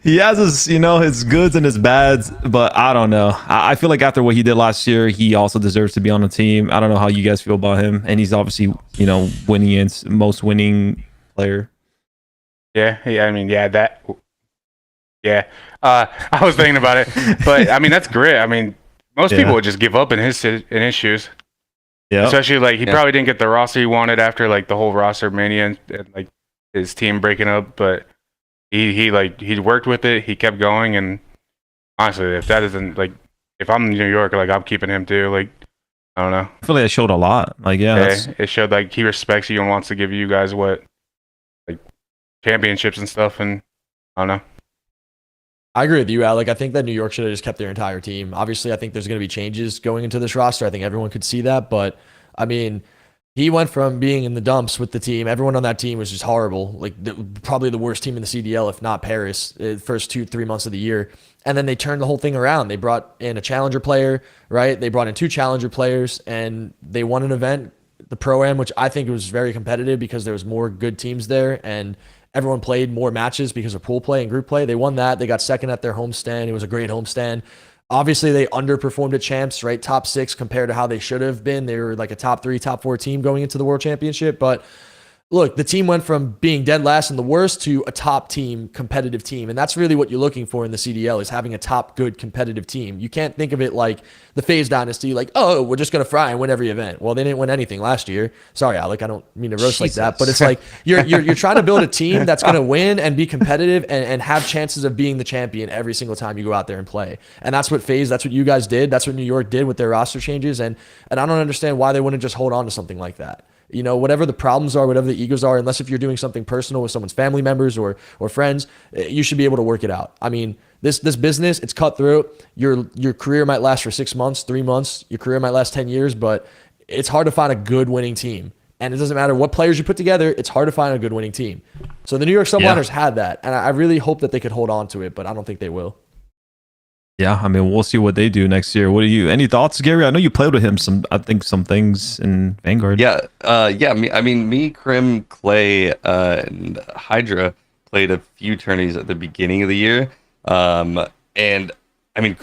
Speaker 1: He has his, his goods and his bads, but I don't know. I feel like after what he did last year, he also deserves to be on the team. I don't know how you guys feel about him, and he's obviously, winning and most winning player.
Speaker 3: Yeah. I mean, yeah. I was thinking about it, but I mean, that's great. I mean, most people would just give up in his shoes.
Speaker 1: Yeah.
Speaker 3: Especially like he probably didn't get the roster he wanted after like the whole Rostermania and like his team breaking up, but he worked with it. He kept going, and honestly, if that isn't like, if I'm in New York, like I'm keeping him too. Like, I don't know.
Speaker 1: I feel like that showed a lot. Like,
Speaker 3: It showed like he respects you and wants to give you guys like championships and stuff. And I don't know.
Speaker 2: I agree with you, Alec. I think that New York should have just kept their entire team. Obviously, I think there's going to be changes going into this roster. I think everyone could see that. But, I mean, he went from being in the dumps with the team. Everyone on that team was just horrible. Like, probably the worst team in the CDL, if not Paris, the first 2-3 months of the year. And then they turned the whole thing around. They brought in a challenger player, right? They brought in 2 challenger players, and they won an event, the Pro-Am, which I think was very competitive because there was more good teams there. And everyone played more matches because of pool play and group play. They won that. They got second at their homestand. It was a great homestand. Obviously, they underperformed at champs, right? Top 6 compared to how they should have been. They were like a top 3, top 4 team going into the World Championship. But look, the team went from being dead last and the worst to a top team, competitive team. And that's really what you're looking for in the CDL, is having a top, good, competitive team. You can't think of it like the FaZe Dynasty, like, oh, we're just going to fry and win every event. Well, they didn't win anything last year. Sorry, Alec, I don't mean to roast like that, but it's like you're trying to build a team that's going to win and be competitive and have chances of being the champion every single time you go out there and play. And that's what that's what you guys did. That's what New York did with their roster changes. And I don't understand why they wouldn't just hold on to something like that. Whatever the problems are, whatever the egos are, unless if you're doing something personal with someone's family members or friends, you should be able to work it out. I mean, this business, it's cutthroat. Your career might last for 6 months, 3 months. Your career might last 10 years, but it's hard to find a good winning team. And it doesn't matter what players you put together, it's hard to find a good winning team. So the New York Subliners had that, and I really hope that they could hold on to it, but I don't think they will.
Speaker 1: Yeah, I mean, we'll see what they do next year. Any thoughts, Gary? I know you played with him some things in Vanguard.
Speaker 4: Me, Crim, Clay, and Hydra played a few tourneys at the beginning of the year, and I mean,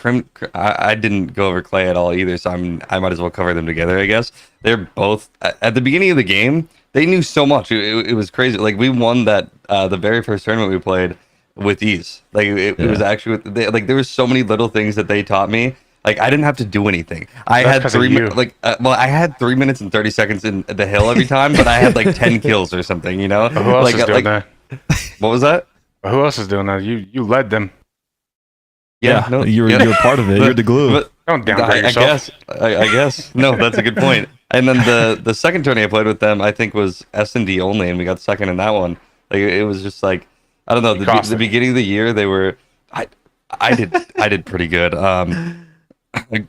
Speaker 4: I didn't go over Clay at all either, so I might as well cover them together, I guess. They're both at the beginning of the game. They knew so much. It was crazy. Like we won that the very first tournament we played with ease. Like it was actually like there was so many little things that they taught me. Like I didn't have to do anything. I had 3 minutes. I had 3 minutes and 30 seconds in the hill every time, but I had like 10 kills or something. You know?
Speaker 3: Who else is doing that?
Speaker 4: What was that?
Speaker 3: Who else is doing that? You led them.
Speaker 1: Yeah, no, you were part of it. You're the glue.
Speaker 3: Don't downgrade yourself.
Speaker 4: I guess. No, that's a good point. And then the second tourney I played with them, I think was S&D only, and we got second in that one. Like it was just like I don't know. The beginning of the year, they were. I did pretty good.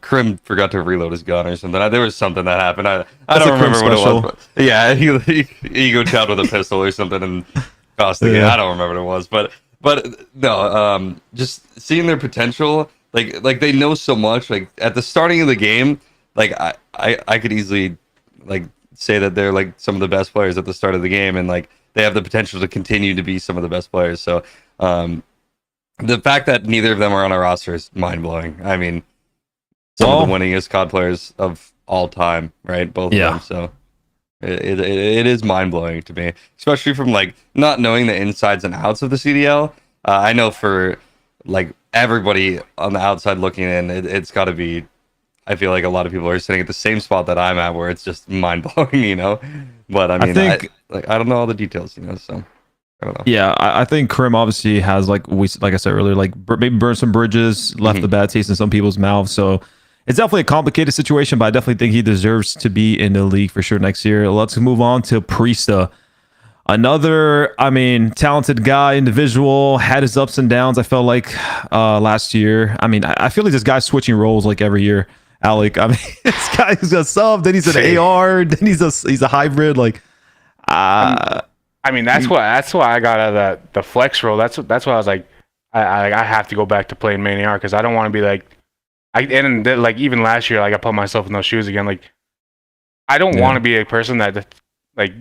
Speaker 4: Krim forgot to reload his gun or something. There was something that happened. I don't remember what it was. But yeah, he ego chopped with a pistol or something and cost the game. I don't remember what it was, but no, just seeing their potential, like they know so much. Like at the starting of the game, like I could easily like say that they're like some of the best players at the start of the game, and like they have the potential to continue to be some of the best players. So the fact that neither of them are on our roster is mind blowing. I mean, some of the winningest COD players of all time, right? Both of them. So it is mind blowing to me, especially from like not knowing the insides and outs of the CDL. I know for like everybody on the outside looking in, it's got to be. I feel like a lot of people are sitting at the same spot that I'm at, where it's just mind blowing, you know. But I mean, I don't know all the details, you know. So I don't know.
Speaker 1: Yeah, I think Krim obviously has like I said earlier, like maybe burned some bridges, left the bad taste in some people's mouths. So it's definitely a complicated situation, but I definitely think he deserves to be in the league for sure next year. Let's move on to Priesta. Another, I mean, talented guy, individual, had his ups and downs, I felt like last year. I mean, I feel like this guy's switching roles like every year, Alec. I mean, this guy is a sub, then he's an AR, then he's a hybrid. Like,
Speaker 3: I mean, that's why I got out of the flex role. That's why I was like, I have to go back to playing main AR because I don't want to be like, like even last year, like I put myself in those shoes again. Like, I don't want to be a person that like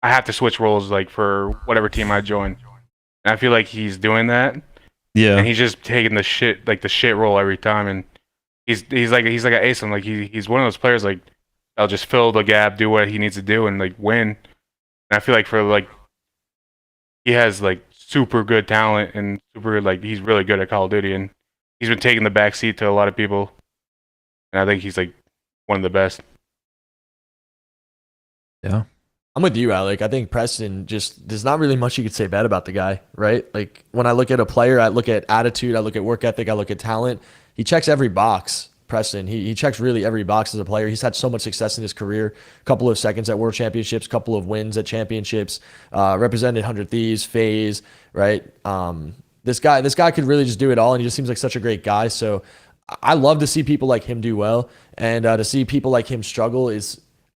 Speaker 3: I have to switch roles like for whatever team I join. And I feel like he's doing that.
Speaker 1: Yeah.
Speaker 3: And he's just taking the shit role every time. And he's like an ace. And like he's one of those players like that'll just fill the gap, do what he needs to do, and like win. And I feel like for like he has like super good talent and super like he's really good at Call of Duty, and he's been taking the back seat to a lot of people. And I think he's like one of the best.
Speaker 1: Yeah.
Speaker 2: I'm with you, Alec. I think Preston just there's not really much you could say bad about the guy, right? Like when I look at a player, I look at attitude, I look at work ethic, I look at talent. He checks every box. Preston, he checks really every box as a player. He's had so much success in his career. A couple of seconds at World Championships, couple of wins at championships, represented 100 Thieves, FaZe, right? This guy could really just do it all, and he just seems like such a great guy. So I love to see people like him do well, and to see people like him struggle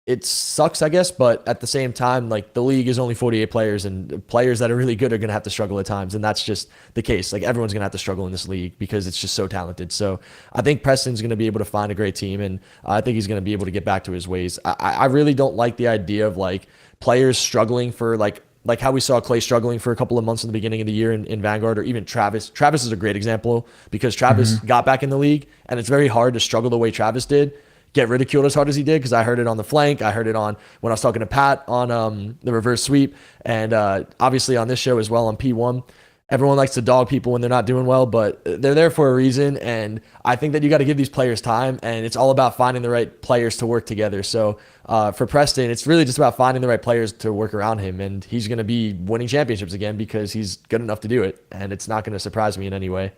Speaker 2: it sucks, I guess, but at the same time, like the league is only 48 players, and players that are really good are going to have to struggle at times. And that's just the case. Like everyone's going to have to struggle in this league because it's just so talented. So I think Preston's going to be able to find a great team, and I think he's going to be able to get back to his ways. I really don't like the idea of like players struggling for like how we saw Clay struggling for a couple of months in the beginning of the year in Vanguard, or even Travis. Travis is a great example because Travis got back in the league, and it's very hard to struggle the way Travis did, get ridiculed as hard as he did, because I heard it on the flank. I heard it on when I was talking to Pat on the reverse sweep, and obviously on this show as well on P1. Everyone likes to dog people when they're not doing well, but they're there for a reason, and I think that you got to give these players time, and it's all about finding the right players to work together. So for Preston, it's really just about finding the right players to work around him, and he's going to be winning championships again because he's good enough to do it, and it's not going to surprise me in any way.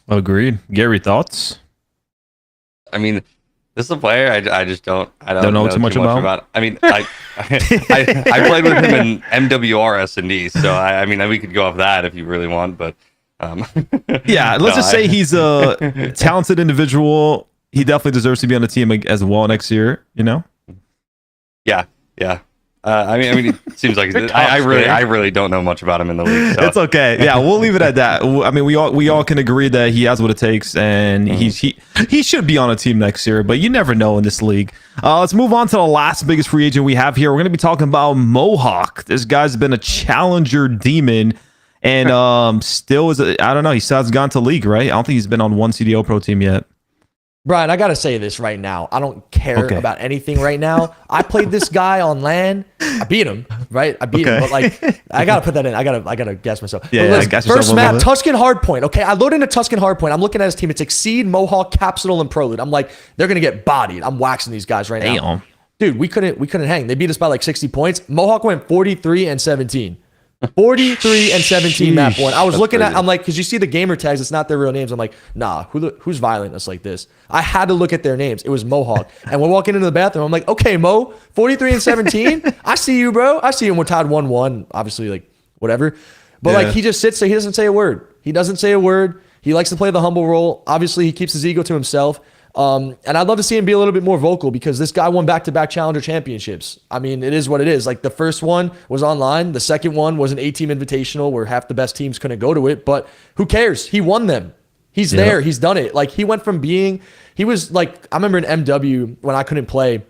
Speaker 1: Agreed. Gary, thoughts?
Speaker 4: I mean, this is a player I just don't
Speaker 1: know too much about.
Speaker 4: I mean, I played with him in MWR S&D, so I mean we could go off that if you really want, but
Speaker 1: yeah, let's just say he's a talented individual. He definitely deserves to be on the team as well next year. You know?
Speaker 4: Yeah. I mean, it seems like
Speaker 3: They're tough,
Speaker 4: I
Speaker 3: man.
Speaker 4: really don't know much about him in the league. So.
Speaker 1: It's okay. Yeah, we'll leave it at that. I mean, we all can agree that he has what it takes, and he should be on a team next year. But you never know in this league. Let's move on to the last biggest free agent we have here. We're going to be talking about Mohawk. This guy's been a challenger demon, and still is. I don't know. He still hasn't gone to league, right? I don't think he's been on one CDL Pro team yet.
Speaker 2: Brian, I gotta say this right now. I don't care about anything right now. I played this guy on LAN. I beat him, right? I beat him, but like, I gotta put that in. I gotta guess myself.
Speaker 1: Yeah,
Speaker 2: But listen,
Speaker 1: guess
Speaker 2: first
Speaker 1: yourself a
Speaker 2: map,
Speaker 1: little bit.
Speaker 2: Tuscan Hardpoint. Okay, I load into Tuscan Hardpoint. I'm looking at his team. It's Exceed, Mohawk, Capsule, and Prelude. I'm like, they're gonna get bodied. I'm waxing these guys right now.
Speaker 1: Damn.
Speaker 2: Dude, we couldn't hang. They beat us by like 60 points. Mohawk went 43 and 17. 43 and 17 map one. I was looking at, I'm like, because you see the gamer tags, it's not their real names. I'm like, nah, who's violating us like this? I had to look at their names. It was Mohawk. And we're walking into the bathroom. I'm like, okay, Mo, 43 and 17. I see you, bro. I see him. We're tied 1-1. Obviously, like, whatever. But like, he just sits there. He doesn't say a word. He doesn't say a word. He likes to play the humble role. Obviously, he keeps his ego to himself. And I'd love to see him be a little bit more vocal because this guy won back-to-back challenger championships. I mean, it is what it is. Like the first one was online. The second one was an 8-team invitational where half the best teams couldn't go to it, but who cares? He won them. He's there. He's done it. Like he went from he was like, I remember in MW when I couldn't play,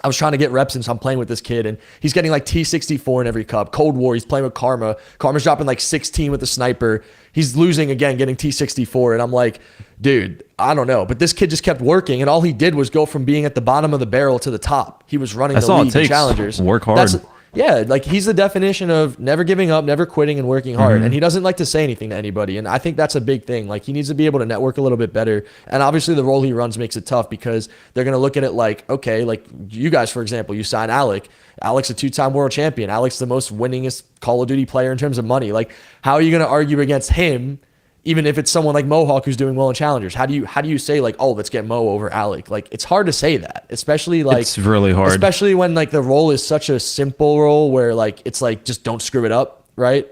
Speaker 2: I was trying to get reps in, so I'm playing with this kid, and he's getting like T64 in every cup. Cold War, he's playing with Karma. Karma's dropping like 16 with the sniper. He's losing again, getting T64, and I'm like, dude, I don't know. But this kid just kept working, and all he did was go from being at the bottom of the barrel to the top. He was running the league challengers.
Speaker 1: Work hard.
Speaker 2: Yeah, like he's the definition of never giving up, never quitting, and working hard. And he doesn't like to say anything to anybody. And I think that's a big thing. Like he needs to be able to network a little bit better. And obviously the role he runs makes it tough because they're going to look at it like, okay, like you guys, for example, you sign Alec. Alec's a 2-time world champion. Alec's the most winningest Call of Duty player in terms of money. Like how are you going to argue against him? Even if it's someone like Mohawk who's doing well in challengers, how do you say like, oh, let's get Mo over Alec? Like it's hard to say that, especially like
Speaker 1: It's really hard.
Speaker 2: especially when like the role is such a simple role where like it's like just don't screw it up, right?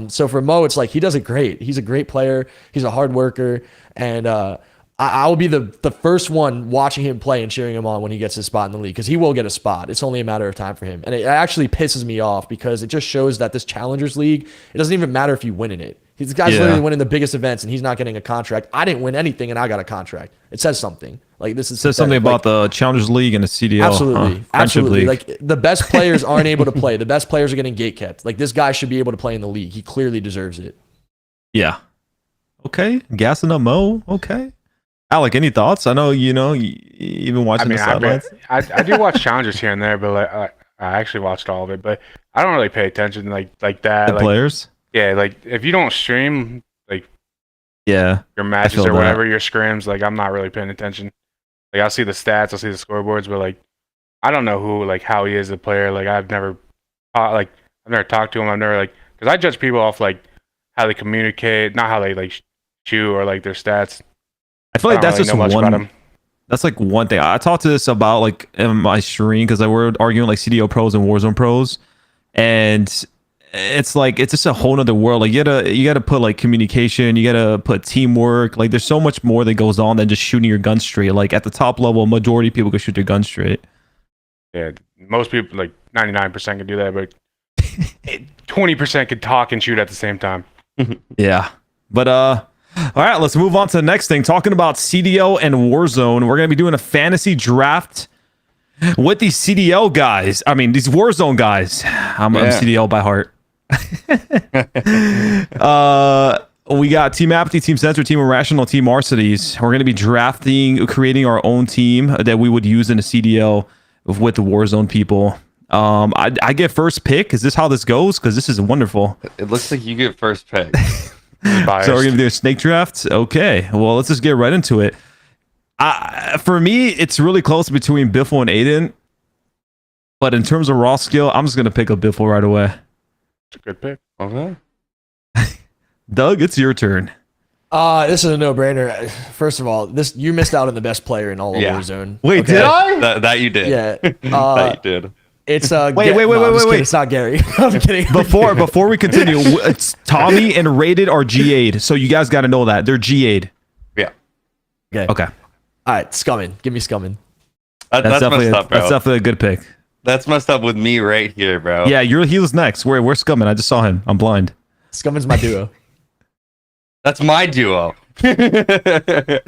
Speaker 2: So for Mo, it's like he does it great. He's a great player. He's a hard worker, and I will be the first one watching him play and cheering him on when he gets his spot in the league because he will get a spot. It's only a matter of time for him, and it actually pisses me off because it just shows that this Challengers League, it doesn't even matter if you win in it. These guys literally winning the biggest events, and he's not getting a contract. I didn't win anything, and I got a contract. It says something. Like this is
Speaker 1: Says something about the Challengers League and the CDL.
Speaker 2: absolutely,
Speaker 1: Friendship
Speaker 2: absolutely.
Speaker 1: League.
Speaker 2: Like the best players aren't able to play. The best players are getting gate kept. Like this guy should be able to play in the league. He clearly deserves it.
Speaker 1: Yeah. Okay. Gassing up Mo. Okay. Alec, any thoughts? I know you even watching the sidelines.
Speaker 3: I do watch challenges here and there, but like, I actually watched all of it, but I don't really pay attention like that.
Speaker 1: The
Speaker 3: like,
Speaker 1: players.
Speaker 3: Yeah, like if you don't stream like
Speaker 1: Yeah.
Speaker 3: your matches
Speaker 1: feel
Speaker 3: or
Speaker 1: that.
Speaker 3: whatever, your scrims, like I'm not really paying attention. Like I'll see the stats, I'll see the scoreboards, but like I don't know how he is a player. Like I've never talked to him. I've never because I judge people off like how they communicate, not how they like shoot or like their stats.
Speaker 1: I feel like
Speaker 3: I
Speaker 1: that's
Speaker 3: don't
Speaker 1: just
Speaker 3: really know much about
Speaker 1: one.
Speaker 3: him.
Speaker 1: That's like one thing. I talked to this about like in my stream because I were arguing like CDO pros and Warzone pros, and it's like it's just a whole nother world. Like you gotta put like communication, you gotta put teamwork. Like there's so much more that goes on than just shooting your gun straight. Like at the top level, majority of people can shoot their gun straight.
Speaker 3: Yeah, most people like 99% can do that, but 20% could talk and shoot at the same time.
Speaker 1: Yeah, but all right, let's move on to the next thing. Talking about CDL and Warzone, we're gonna be doing a fantasy draft with these CDL guys. I mean, these Warzone guys. I'm CDL by heart. We got Team Apathy, Team Sensor, Team Irrational, Team Arcitys. We're gonna be creating our own team that we would use in a CDL with the Warzone people. I get first pick. Is this how this goes? Because this is wonderful.
Speaker 4: It looks like you get first pick.
Speaker 1: So we're gonna do a snake draft. Okay, well let's just get right into it. For me, it's really close between Biffle and Aiden, but in terms of raw skill, I'm just gonna pick up Biffle right away.
Speaker 3: It's a good pick.
Speaker 4: Okay.
Speaker 1: Doug, it's your turn.
Speaker 2: This is a no-brainer. First of all, you missed out on the best player in all of Warzone.
Speaker 1: Wait,
Speaker 2: Okay?
Speaker 1: did I?
Speaker 4: That you did.
Speaker 2: Yeah.
Speaker 4: That you did.
Speaker 2: It's
Speaker 1: Wait.
Speaker 2: It's not Gary. I'm kidding.
Speaker 1: Before we continue, it's Tommy and Rated are GA'd, so you guys got to know that they're GA'd.
Speaker 4: Yeah.
Speaker 2: Okay.
Speaker 1: Okay,
Speaker 2: All right, Scummin. Give me Scummin.
Speaker 4: That's
Speaker 1: definitely
Speaker 4: messed up, bro.
Speaker 1: that's definitely a good pick.
Speaker 4: That's messed up with me right here, bro.
Speaker 1: Yeah, he was next. Where's Scumming? I just saw him. I'm blind.
Speaker 2: Scumman's my duo.
Speaker 4: That's my duo. That's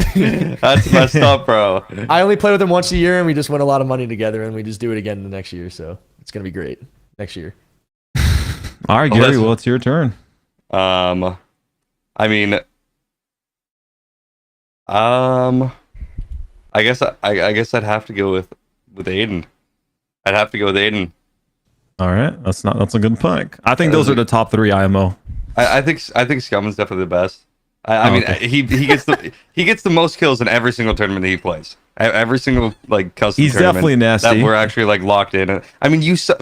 Speaker 4: messed up, bro.
Speaker 2: I only play with him once a year, and we just win a lot of money together, and we just do it again the next year. So it's gonna be great next year.
Speaker 1: All right, Gary. Well, it's your turn.
Speaker 4: I mean, I guess I'd have to go with Aiden. I'd have to go with Aiden.
Speaker 1: All right, that's a good pick. I think those are the top 3 IMO.
Speaker 4: I think Scumman's definitely the best. I mean,
Speaker 1: okay.
Speaker 4: he gets the most kills in every single tournament that he plays. Every single like custom.
Speaker 1: He's
Speaker 4: tournament
Speaker 1: definitely nasty.
Speaker 4: That we're actually like locked in. I mean, you saw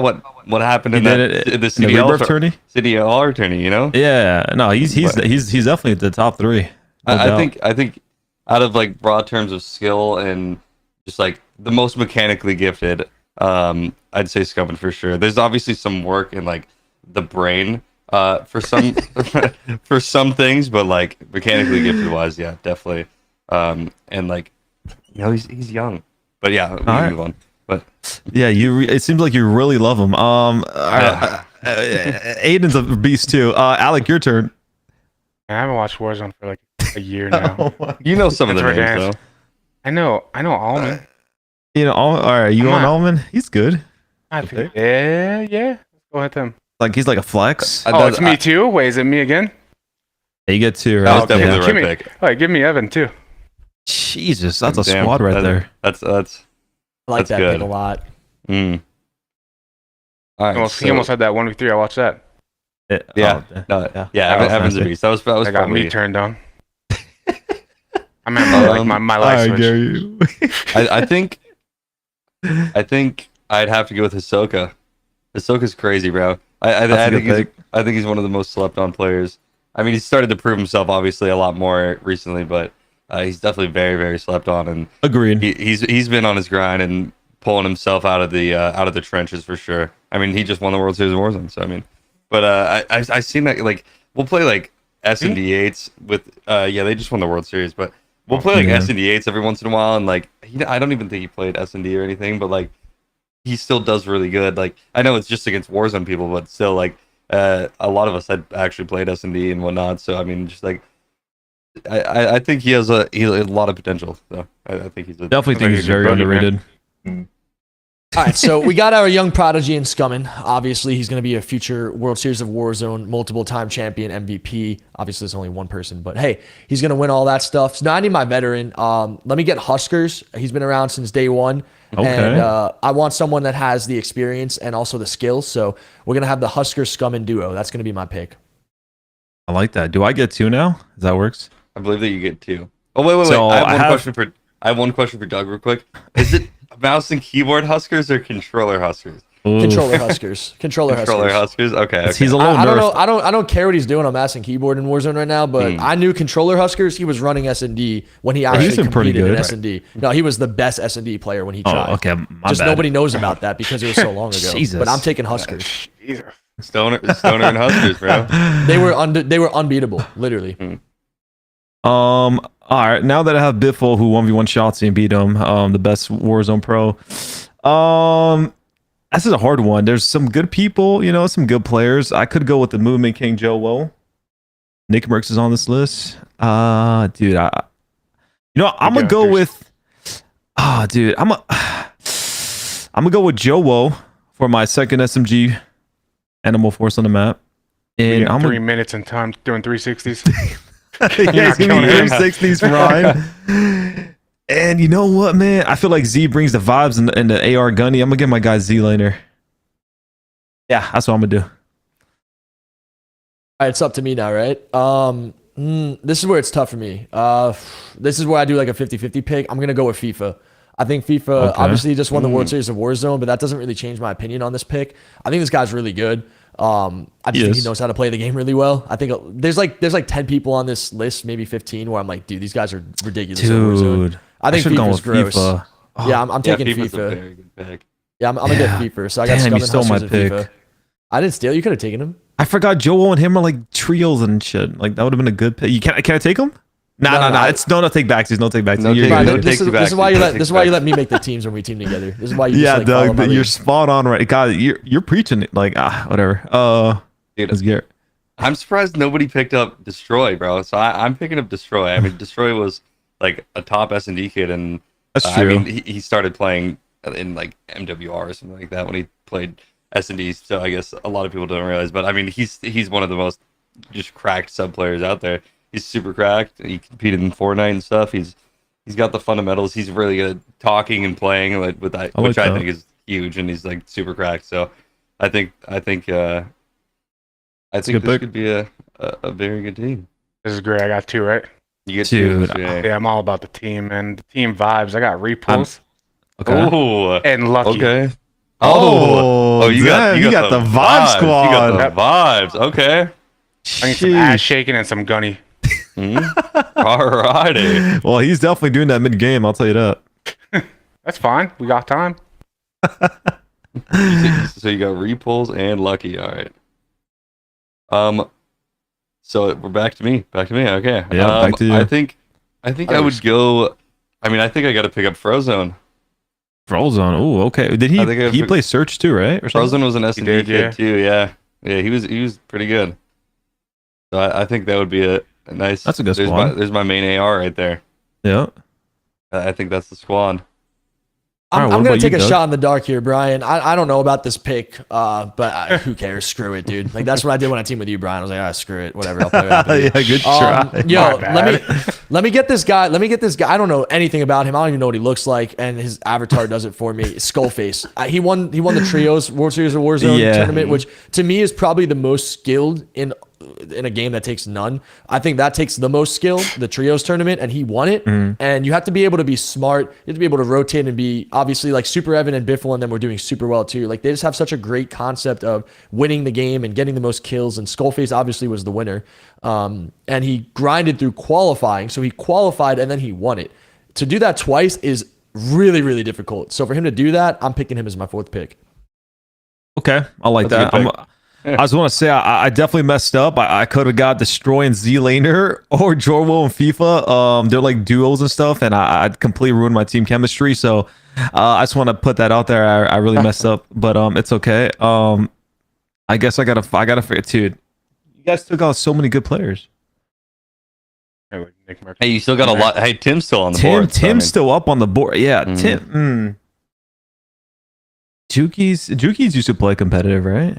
Speaker 4: what happened in the
Speaker 1: CDL
Speaker 4: tourney. You know?
Speaker 1: Yeah, no, he's definitely the top 3.
Speaker 4: I think out of like broad terms of skill and just like the most mechanically gifted, I'd say Scumman for sure. There's obviously some work in like the brain for some for some things, but like mechanically gifted wise, yeah, definitely. And like, you know, he's young, but yeah, we can move on. But
Speaker 1: yeah, it seems like you really love him. Aiden's a beast too. Alec, your turn.
Speaker 3: I haven't watched Warzone for like a year now.
Speaker 4: You know some of the names though.
Speaker 3: I know Alman.
Speaker 1: You know, all right. You on Alman? He's good.
Speaker 3: Yeah. Let's go with him.
Speaker 1: Like he's like a flex.
Speaker 3: It's me too. Wait, is it me again?
Speaker 1: You get 2, right?
Speaker 4: That was definitely the
Speaker 3: Give
Speaker 4: right
Speaker 3: me,
Speaker 4: pick.
Speaker 3: all right, give me Evan too.
Speaker 1: Jesus, that's a
Speaker 4: Damn,
Speaker 1: squad right there.
Speaker 4: That's
Speaker 2: I like
Speaker 4: That's
Speaker 2: that
Speaker 4: good.
Speaker 2: pick a lot.
Speaker 4: All right,
Speaker 3: He almost had that 1v3. I watched that.
Speaker 4: Yeah, Evan's a
Speaker 1: nice.
Speaker 4: beast. That was
Speaker 3: I got
Speaker 4: probably
Speaker 3: me turned on. I mean, like my life switch.
Speaker 1: Gary.
Speaker 4: I think I'd have to go with Hisoka. Hisoka's crazy, bro. I think he's one of the most slept on players. I mean, he's started to prove himself obviously a lot more recently, but he's definitely very, very slept on. And
Speaker 1: Agreed.
Speaker 4: He's been on his grind and pulling himself out of the trenches for sure. I mean, he just won the World Series of Warzone, so I mean, but I seen that like we'll play like S&D8s with they just won the World Series, but we'll play like S&D8s every once in a while, and like I don't even think he played S&D or anything, but like he still does really good. Like I know it's just against Warzone people, but still like a lot of us had actually played S&D and whatnot. So I mean, just like I think he has a lot of potential. So I think he's
Speaker 1: Definitely think he's very underrated.
Speaker 2: All right, so we got our young prodigy in Scummin. Obviously, he's going to be a future World Series of Warzone multiple-time champion MVP. Obviously, there's only one person, but hey, he's going to win all that stuff. So now I need my veteran. Let me get Huskers. He's been around since day one.
Speaker 1: Okay.
Speaker 2: And I want someone that has the experience and also the skills. So we're going to have the Huskers Scummin duo. That's going to be my pick.
Speaker 1: I like that. Do I get 2 now? Does that works?
Speaker 4: I believe that you get 2. Oh wait.
Speaker 1: So
Speaker 4: I have one question for Doug real quick. Is it mouse and keyboard Huskers or controller Huskers?
Speaker 2: Controller Huskers. Controller
Speaker 4: Huskers. Okay.
Speaker 1: He's a little
Speaker 2: I don't
Speaker 1: nerfed.
Speaker 2: know. I don't care what he's doing on mouse and keyboard in Warzone right now, but I knew controller Huskers. He was running S&D when he actually
Speaker 1: been pretty
Speaker 2: competed in
Speaker 1: good.
Speaker 2: S&D. No, he was the best S&D player when he tried.
Speaker 1: Oh, okay. My
Speaker 2: Just
Speaker 1: bad.
Speaker 2: nobody knows about that because it was so long ago.
Speaker 1: Jesus.
Speaker 2: But I'm taking Huskers.
Speaker 4: Stoner and Huskers, bro.
Speaker 2: They were unbeatable, literally.
Speaker 1: All right. Now that I have Biffle, who 1v1 Shotzi and beat him, the best Warzone pro. This is a hard one. There's some good people, some good players. I could go with the Movement King Joe Woe. Nick Merckx is on this list. Dude, I'm gonna go with. Dude, I'm gonna go with Joe Woe for my second SMG Animal Force on the map. And I'm
Speaker 3: 3 minutes in time doing 360s.
Speaker 1: yeah, he's gonna be 360s Ryan. And you know what, man? I feel like Z brings the vibes in the AR gunny. I'm gonna get my guy Z laner. Yeah, that's what I'm gonna do.
Speaker 2: All right, it's up to me now, right? This is where it's tough for me. This is where I do like a 50-50 pick. I'm gonna go with FIFA. I think FIFA obviously just won the World Series of Warzone, but that doesn't really change my opinion on this pick. I think this guy's really good. I just think he knows how to play the game really well. I think there's like 10 people on this list, maybe 15, where I'm like, dude, these guys are ridiculous.
Speaker 1: Dude,
Speaker 2: I think FIFA's gross.
Speaker 1: FIFA.
Speaker 2: Yeah, I'm taking
Speaker 4: FIFA's
Speaker 2: FIFA.
Speaker 4: a very good pick.
Speaker 2: Yeah, I'm gonna get FIFA. So I got
Speaker 1: Damn, you
Speaker 2: Scum
Speaker 1: stole
Speaker 2: and
Speaker 1: my
Speaker 2: Huskers and
Speaker 1: pick.
Speaker 2: FIFA. I didn't steal. You could have taken him.
Speaker 1: I forgot Joel and him are like trios and shit. Like that would have been a good pick. Can I take him? No. It's no take backsies. No take backsies.
Speaker 4: No
Speaker 1: You're
Speaker 4: take-
Speaker 2: Brian,
Speaker 1: good.
Speaker 4: no
Speaker 2: this is
Speaker 4: take-backsies,
Speaker 2: why you
Speaker 4: no
Speaker 2: let this is why you let
Speaker 4: take-backsies.
Speaker 2: me make the teams when we team together. This is why you
Speaker 1: Yeah,
Speaker 2: just, like, follow
Speaker 1: Doug,
Speaker 2: my
Speaker 1: you're
Speaker 2: lead.
Speaker 1: spot on, right? God, you're preaching it. Like, whatever.
Speaker 4: Dude,
Speaker 1: Let's get.
Speaker 4: I'm surprised nobody picked up Destroy, bro. So I'm picking up Destroy. I mean, Destroy was like a top S&D kid, and
Speaker 1: That's
Speaker 4: I
Speaker 1: true.
Speaker 4: mean, he started playing in like MWR or something like that when he played S&D. So I guess a lot of people don't realize, but I mean, he's one of the most just cracked sub players out there. He's super cracked. He competed in Fortnite and stuff. He's got the fundamentals. He's really good at talking and playing with that, which I think is huge, and he's like super cracked. So I think this could be a very good team.
Speaker 3: This is great. I got 2, right?
Speaker 4: You get
Speaker 1: Dude,
Speaker 4: two. Yeah.
Speaker 3: Yeah, I'm all about the team and the team vibes. I got repulse
Speaker 1: Okay.
Speaker 4: Oh,
Speaker 3: and lucky.
Speaker 4: okay.
Speaker 1: Oh,
Speaker 4: you got
Speaker 1: the vibe squad.
Speaker 4: You got the vibes. Okay.
Speaker 3: I need some ass shaking and some gunny.
Speaker 4: Alrighty.
Speaker 1: Well, he's definitely doing that mid game. I'll tell you that.
Speaker 3: That's fine. We got time.
Speaker 4: So you got repulse and lucky. All right. So we're back to me. Okay.
Speaker 1: Yeah, back to you.
Speaker 4: I think I would go. I mean, I think I got to pick up Frozone.
Speaker 1: Frozone. Oh, okay. Did
Speaker 4: I think
Speaker 1: he play Search too, right? Or something?
Speaker 4: Frozone was an S&D
Speaker 3: did,
Speaker 4: kid
Speaker 3: yeah.
Speaker 4: too. Yeah. He was pretty good. So I think that would be a nice.
Speaker 1: That's a good
Speaker 4: there's
Speaker 1: squad.
Speaker 4: there's my main AR right there.
Speaker 1: Yeah.
Speaker 4: I think that's the squad.
Speaker 1: All right, what
Speaker 2: I'm going
Speaker 1: about
Speaker 2: to take
Speaker 1: you,
Speaker 2: a
Speaker 1: Doug?
Speaker 2: shot in the dark here, Brian. I don't know about this pick, but who cares? Screw it, dude. Like, that's what I did when I teamed with you, Brian. I was like, screw it. Whatever. I'll play what happens.
Speaker 1: Yeah, good try.
Speaker 2: Yo,
Speaker 3: My
Speaker 2: let me get this guy. I don't know anything about him. I don't even know what he looks like, and his avatar does it for me. Skullface. He won the trios World Series of Warzone
Speaker 1: Yeah.
Speaker 2: tournament, which to me is probably the most skilled in a game that takes none. I think that takes the most skill, the trios tournament, and he won it. And you have to be able to be smart. You have to be able to rotate and be obviously like Super Evan and Biffle and them were doing super well too. Like, they just have such a great concept of winning the game and getting the most kills. And Skullface obviously was the winner. And he grinded through qualifying. So he qualified and then he won it. To do that twice is really, really difficult. So for him to do that, I'm picking him as my 4th pick.
Speaker 1: Okay, I like
Speaker 4: That's
Speaker 1: that.
Speaker 4: a good
Speaker 1: I just want to say I definitely messed up. I could have got Destroy and Z Laner or Jorwo and FIFA. They're like duos and stuff, and I completely ruined my team chemistry. So I just want to put that out there. I really messed up, but it's okay. I guess I gotta figure, dude. You guys took out so many good players.
Speaker 4: Hey, you still got a lot. Hey, Tim's still on the board. so, I
Speaker 1: Tim's
Speaker 4: mean,
Speaker 1: still up on the board. Yeah,
Speaker 4: Mhm.
Speaker 1: Tim. Juki's used to play competitive, right?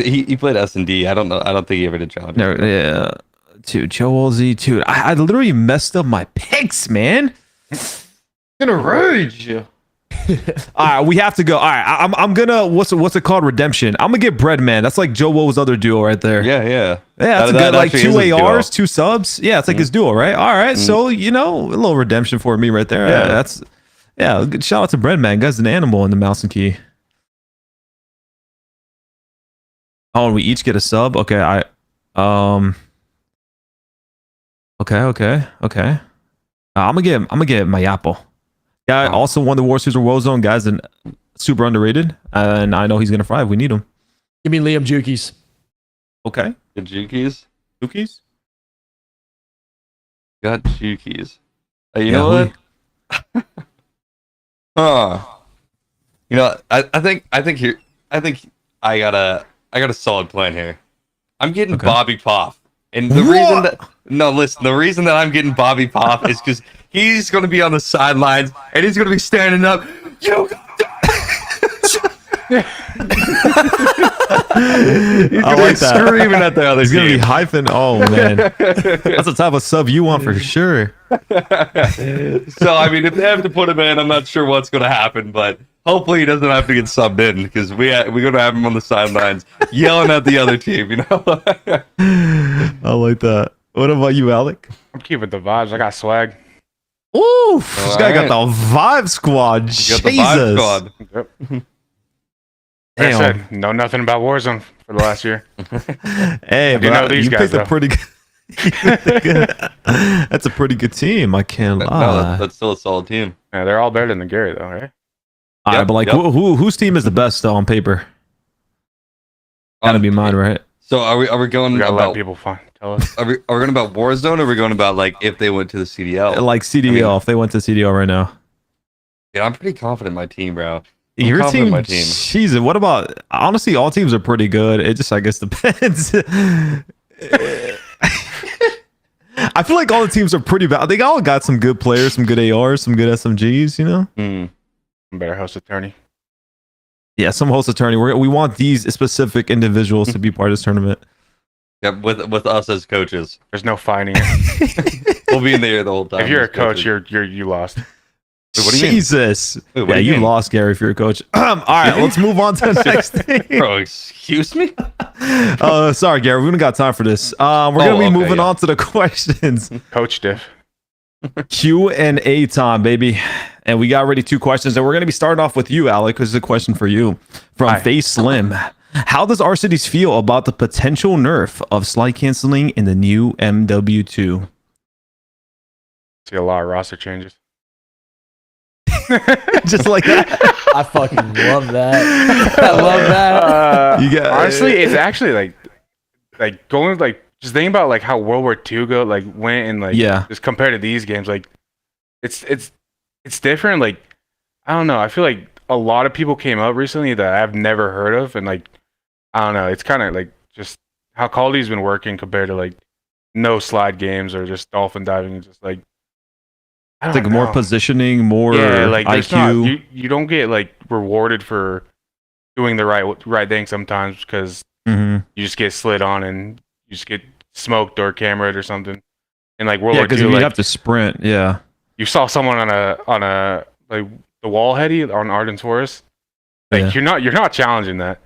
Speaker 4: he played S&D. I don't know. I don't think he ever did challenge.
Speaker 1: No, yeah. Dude, Joe Olsey, dude. I literally messed up my picks, man. Gonna rage. All right, we have to go. All right, I'm gonna what's it called? Redemption. I'm gonna get Breadman. That's like Joe Wo's other duo right there.
Speaker 4: Yeah.
Speaker 1: That's a
Speaker 4: That
Speaker 1: good like
Speaker 4: actually is
Speaker 1: 2
Speaker 4: his
Speaker 1: ARs,
Speaker 4: duo.
Speaker 1: 2 subs. Yeah, it's like his duo, right? All right, so a little redemption for me right there.
Speaker 4: Yeah.
Speaker 1: Good shout out to Breadman. Guy's an animal in the mouse and key. Oh, and we each get a sub. Okay, Okay. I'm gonna get Mayapo. Guy also won the War Series of Warzone. Guys, and super underrated, and I know he's gonna thrive. We need him.
Speaker 2: Give me Liam Jukies.
Speaker 1: Okay,
Speaker 4: Good Jukies.
Speaker 1: Cookies.
Speaker 4: Got Jukies. You
Speaker 1: Yeah,
Speaker 4: know what? I think I got a solid plan here. I'm getting
Speaker 1: Okay.
Speaker 4: Bobby Pop. And the reason that I'm getting Bobby Pop is because he's going to be on the sidelines and he's going to be standing up. You he's
Speaker 1: I
Speaker 4: gonna
Speaker 1: like
Speaker 4: be
Speaker 1: that.
Speaker 4: screaming at the other
Speaker 1: He's gonna be
Speaker 4: team.
Speaker 1: hyping. Oh man, that's the type of sub you want for sure.
Speaker 4: So I mean, if they have to put him in, I'm not sure what's going to happen, but hopefully he doesn't have to get subbed in because we're going to have him on the sidelines yelling at the other team. You know.
Speaker 1: I like that. What about you, Alec?
Speaker 3: I'm keeping the vibes. I got swag.
Speaker 1: Ooh, this guy got
Speaker 4: Alright.
Speaker 1: the vibe squad.
Speaker 4: You
Speaker 1: Jesus.
Speaker 4: got the vibe squad.
Speaker 3: Yep. Like I
Speaker 1: Damn.
Speaker 3: said, know nothing about Warzone for the last year.
Speaker 1: Hey,
Speaker 3: do know these
Speaker 1: you
Speaker 3: guys,
Speaker 1: picked a
Speaker 3: though.
Speaker 1: pretty good. That's a pretty good team. I can't
Speaker 4: No,
Speaker 1: lie.
Speaker 4: that's still a solid team.
Speaker 3: Yeah, they're all better than the Gary though, right?
Speaker 1: All right,
Speaker 4: Yep,
Speaker 1: but like,
Speaker 4: yep.
Speaker 1: whose team is the best though on paper? Gotta be mine, right?
Speaker 4: So are we going
Speaker 3: We gotta let
Speaker 4: about
Speaker 3: people tell us.
Speaker 4: Are we going about Warzone, or are we going about like if they went to the CDL?
Speaker 1: Like CDL, if they went to CDL right now.
Speaker 4: Yeah, I'm pretty confident in my team, bro. I'm
Speaker 1: Your
Speaker 4: confident
Speaker 1: team,
Speaker 4: in my team.
Speaker 1: Jesus. What about? Honestly, all teams are pretty good. It just, I guess, depends. I feel like all the teams are pretty bad. They all got some good players, some good ARs, some good SMGs. You know.
Speaker 3: Better host attorney.
Speaker 1: Yeah, some host attorney. We want these specific individuals to be part of this tournament.
Speaker 4: Yeah, with us as coaches,
Speaker 3: There's no fighting it.
Speaker 4: we'll be in there the whole time.
Speaker 3: If you're a
Speaker 4: as
Speaker 3: coach,
Speaker 4: coaches.
Speaker 3: you lost.
Speaker 4: Wait, what do you mean?
Speaker 1: Jesus.
Speaker 4: Wait, what
Speaker 1: Yeah,
Speaker 4: do you
Speaker 1: you
Speaker 4: mean?
Speaker 1: lost, Gary, if you're a coach. All right, let's move on to the next thing.
Speaker 4: Bro, excuse me.
Speaker 1: Sorry, Gary, we don't got time for this. We're gonna be
Speaker 4: okay,
Speaker 1: moving
Speaker 4: yeah.
Speaker 1: on to the questions.
Speaker 3: Coach diff.
Speaker 1: Q&A time, baby. And we got ready 2 questions, and we're gonna be starting off with you, Alec. This is a question for you from
Speaker 3: Hi.
Speaker 1: Face Slim. How does Arcitys feel about the potential nerf of slide canceling in the new MW2?
Speaker 3: See a lot of roster changes.
Speaker 1: Just like that.
Speaker 2: I fucking love that. I love that.
Speaker 1: You got
Speaker 3: Honestly, it's actually like going like just thinking about like how World War II went and like
Speaker 1: Yeah.
Speaker 3: just compared to these games, like it's different. Like I don't know. I feel like a lot of people came up recently that I've never heard of, and like I don't know. It's kind of like just how Call of Duty's been working compared to like no slide games or just dolphin diving. It's just like I
Speaker 1: It's
Speaker 3: don't
Speaker 1: like more
Speaker 3: know.
Speaker 1: positioning, more
Speaker 3: Yeah, like there's not
Speaker 1: IQ.
Speaker 3: you don't get like rewarded for doing the right thing sometimes because
Speaker 1: Mhm.
Speaker 3: you just get slid on and you just get smoked or cameraed or something. And like World
Speaker 1: Yeah,
Speaker 3: War
Speaker 1: because
Speaker 3: II,
Speaker 1: you
Speaker 3: like
Speaker 1: have to sprint. Yeah.
Speaker 3: you saw someone on a like the wall heady on Arden's Forest. Like
Speaker 1: Yeah.
Speaker 3: you're not challenging that.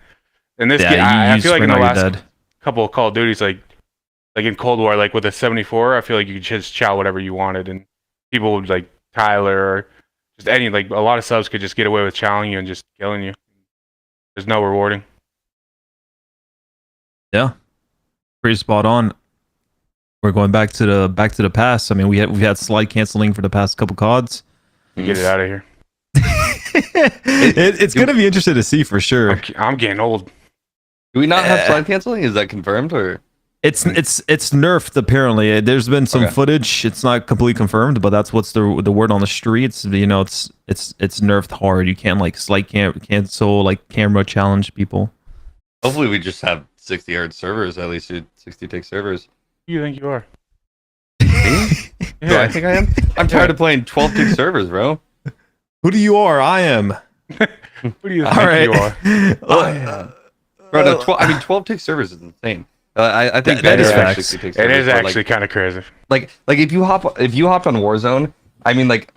Speaker 3: And this
Speaker 1: Yeah,
Speaker 3: game, I
Speaker 1: you
Speaker 3: feel like in
Speaker 1: sprint
Speaker 3: the
Speaker 1: or you're
Speaker 3: last
Speaker 1: dead.
Speaker 3: couple of Call of Duties, like in Cold War, like with a 74, I feel like you could just chow whatever you wanted, and people would like Tyler or just any like a lot of subs could just get away with chowing you and just killing you. There's no rewarding.
Speaker 1: Yeah. Pretty spot on. We're going back to the past. I mean, we've had slide canceling for the past couple CODs.
Speaker 3: Get it out of here.
Speaker 1: It's gonna be interesting to see for sure.
Speaker 3: I'm getting old.
Speaker 4: Do we not have slide canceling? Is that confirmed or?
Speaker 1: It's nerfed apparently. There's been some
Speaker 4: Okay.
Speaker 1: footage. It's not completely confirmed, but that's what's the word on the streets. You know, it's nerfed hard. You can't like slide cancel like camera challenge people.
Speaker 4: Hopefully, we just have 60 hard servers. At least 60 tick servers.
Speaker 3: Who do you think you are?
Speaker 4: Do I think I am? I'm tired of playing 12 tick servers, bro.
Speaker 1: Who do you are? I am.
Speaker 3: Who do you think
Speaker 1: All right.
Speaker 3: you are?
Speaker 4: Bro, no, 12 tick servers is insane. I think
Speaker 1: That is
Speaker 4: better have
Speaker 1: facts.
Speaker 4: 60 tick
Speaker 3: It
Speaker 4: servers,
Speaker 3: is
Speaker 4: but,
Speaker 3: actually kind of crazy.
Speaker 4: like if you hopped on Warzone, I mean like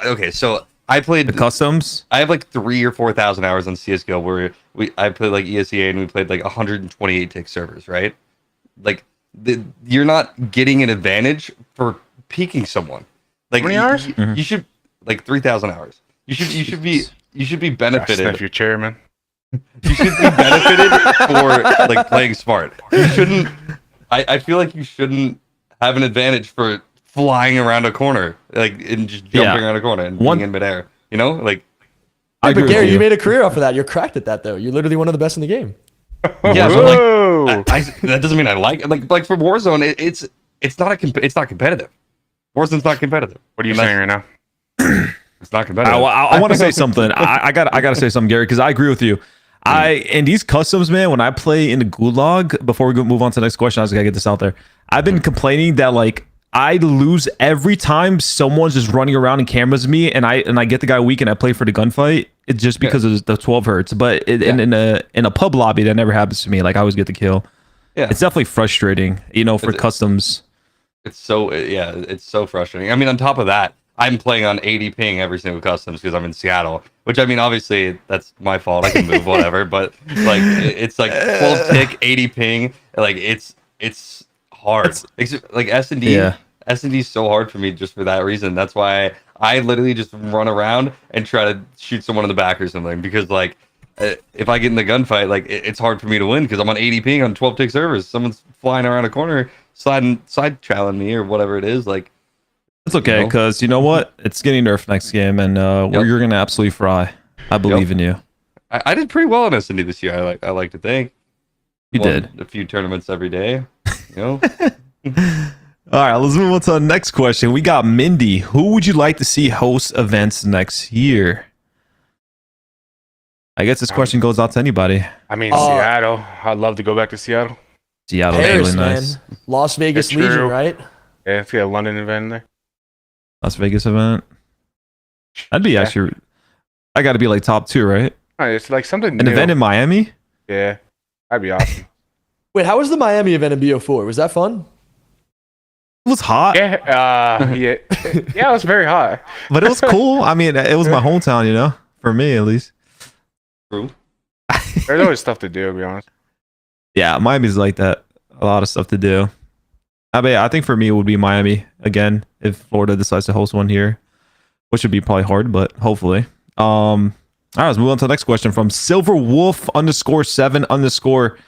Speaker 4: okay, so I played
Speaker 1: The customs.
Speaker 4: I have like 3,000 or 4,000 hours on CS:GO where I played like ESEA and we played like 128 tick servers, right? Like you're not getting an advantage for peeking someone. Like
Speaker 3: How many hours?
Speaker 4: You should like 3,000 hours. You should be
Speaker 3: Gosh,
Speaker 4: benefited.
Speaker 3: sniff your chair, man.
Speaker 4: You should be benefited for like playing smart. You shouldn't. I feel like you shouldn't have an advantage for flying around a corner, like and just jumping around a corner and being in midair. You know, like.
Speaker 1: I agree
Speaker 2: But
Speaker 1: with
Speaker 2: Gary,
Speaker 1: you.
Speaker 2: you made a career off of that. You're cracked at that, though. You're literally one of the best in the game.
Speaker 4: Yeah,
Speaker 3: Whoa!
Speaker 4: but like, that doesn't mean I like it. Like for Warzone, it's not competitive. Warzone's not competitive.
Speaker 3: What are you
Speaker 4: And
Speaker 3: saying right now?
Speaker 4: It's not competitive.
Speaker 1: I want to say something. I gotta say something, Gary, because I agree with you. And these customs, man, when I play in the gulag, before we move on to the next question, I just gotta get this out there. I've been complaining that like I lose every time someone's just running around and cameras me, and I get the guy weak and I play for the gunfight. It's just because of the 12 hertz. But in a pub lobby, that never happens to me. Like I always get the kill.
Speaker 4: Yeah,
Speaker 1: It's definitely frustrating, you know, for customs.
Speaker 4: it's so frustrating. I mean, on top of that, I'm playing on 80 ping every single customs because I'm in Seattle. Which I mean, obviously that's my fault. I can move whatever, but like it's like 12 tick, 80 ping. Like it's hard. Like S&D.
Speaker 1: Yeah.
Speaker 4: S&D is so hard for me just for that reason. That's why I literally just run around and try to shoot someone in the back or something because like if I get in the gunfight, like it's hard for me to win because I'm on 80 ping on 12 tick servers. Someone's flying around a corner, side challenging me or whatever it is. Like
Speaker 1: It's okay,
Speaker 4: You know?
Speaker 1: because you know what? It's getting nerfed next game, and you're gonna absolutely fry. I believe in you.
Speaker 4: I did pretty well in S&D this year. I like to think.
Speaker 1: You
Speaker 4: Won
Speaker 1: did.
Speaker 4: a few tournaments every day. You know,
Speaker 1: All right, let's move on to the next question. We got Mindy. Who would you like to see host events next year? I guess this question goes out to anybody.
Speaker 3: I mean, Seattle. I'd love to go back to Seattle.
Speaker 1: Seattle,
Speaker 2: Paris,
Speaker 1: really
Speaker 2: man.
Speaker 1: nice.
Speaker 2: Las Vegas
Speaker 3: It's
Speaker 2: Legion,
Speaker 3: true.
Speaker 2: right?
Speaker 3: Yeah, if we had a London event in there.
Speaker 1: Las Vegas event. That'd be actually. I got to be like top 2, right?
Speaker 3: It's like something
Speaker 1: An
Speaker 3: new.
Speaker 1: event in Miami.
Speaker 3: Yeah, that'd be awesome.
Speaker 2: Wait, how was the Miami event in BO4? Was that fun?
Speaker 1: It was hot,
Speaker 3: Yeah, yeah, yeah. It was very hot.
Speaker 1: but it was cool. I mean, it was my hometown, you know, for me at least.
Speaker 4: True.
Speaker 3: There's always stuff to do, to be honest.
Speaker 1: Yeah, Miami's like that. A lot of stuff to do. I think for me it would be Miami again if Florida decides to host one here, which would be probably hard, but hopefully. All right, let's move on to the next question from Silverwolf_7_.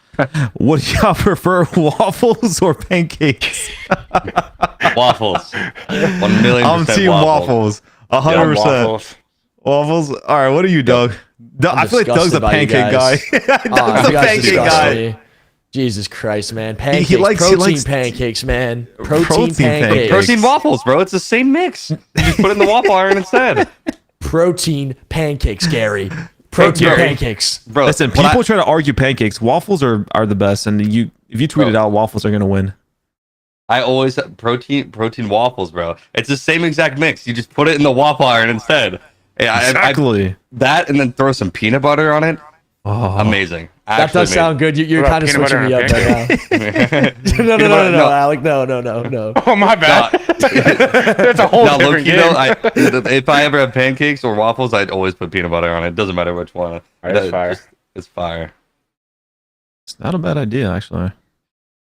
Speaker 1: What do y'all prefer, waffles or pancakes?
Speaker 4: Waffles. 1,000,000%
Speaker 1: I'm team waffles. 100%.
Speaker 3: Waffles.
Speaker 1: Waffles. All right, what are you, Doug? I feel like Doug's a
Speaker 2: disgusted by you
Speaker 1: pancake guy.
Speaker 2: guys.
Speaker 1: Doug's a
Speaker 2: you guys
Speaker 1: pancake
Speaker 2: disgust
Speaker 1: guy.
Speaker 2: me. Jesus Christ, man. Pancakes.
Speaker 1: likes- he
Speaker 2: protein
Speaker 1: likes-
Speaker 2: pancakes, man.
Speaker 1: Protein
Speaker 2: Protein
Speaker 1: pancakes.
Speaker 2: pancakes.
Speaker 4: Protein waffles, bro. It's the same mix. You just put it in the waffle iron instead.
Speaker 2: Protein pancakes, Gary. Protein
Speaker 4: Gary.
Speaker 2: pancakes.
Speaker 4: Bro,
Speaker 1: Listen,
Speaker 4: when
Speaker 1: people try to argue pancakes. Waffles are the best, and if you tweet it out, waffles are gonna win.
Speaker 4: I always protein waffles, bro. It's the same exact mix. You just put it in the waffle iron instead. Yeah,
Speaker 1: Exactly.
Speaker 4: that and then throw some peanut butter on it.
Speaker 1: Oh.
Speaker 4: Amazing.
Speaker 2: That does sound good. You're
Speaker 3: What
Speaker 2: kind of
Speaker 3: about
Speaker 2: switching me
Speaker 3: peanut
Speaker 2: up right now. No,
Speaker 4: No.
Speaker 2: Alec. No.
Speaker 3: Oh my bad. That's a whole
Speaker 4: Now, look,
Speaker 3: different
Speaker 4: you
Speaker 3: game.
Speaker 4: know, if I ever have pancakes or waffles, I'd always put peanut butter on it. Doesn't matter which one.
Speaker 3: That's fire.
Speaker 4: It's fire.
Speaker 1: It's not a bad idea, actually.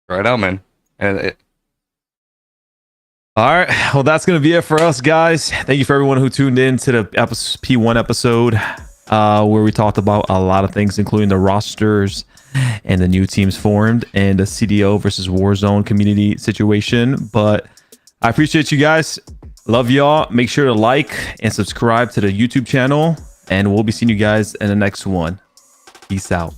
Speaker 4: Try it out, man. And
Speaker 1: All right. Well, that's going to be it for us, guys. Thank you for everyone who tuned in to the P1 episode where we talked about a lot of things, including the rosters and the new teams formed and the CDO versus Warzone community situation. But I appreciate you guys. Love y'all. Make sure to like and subscribe to the YouTube channel, and we'll be seeing you guys in the next one. Peace out.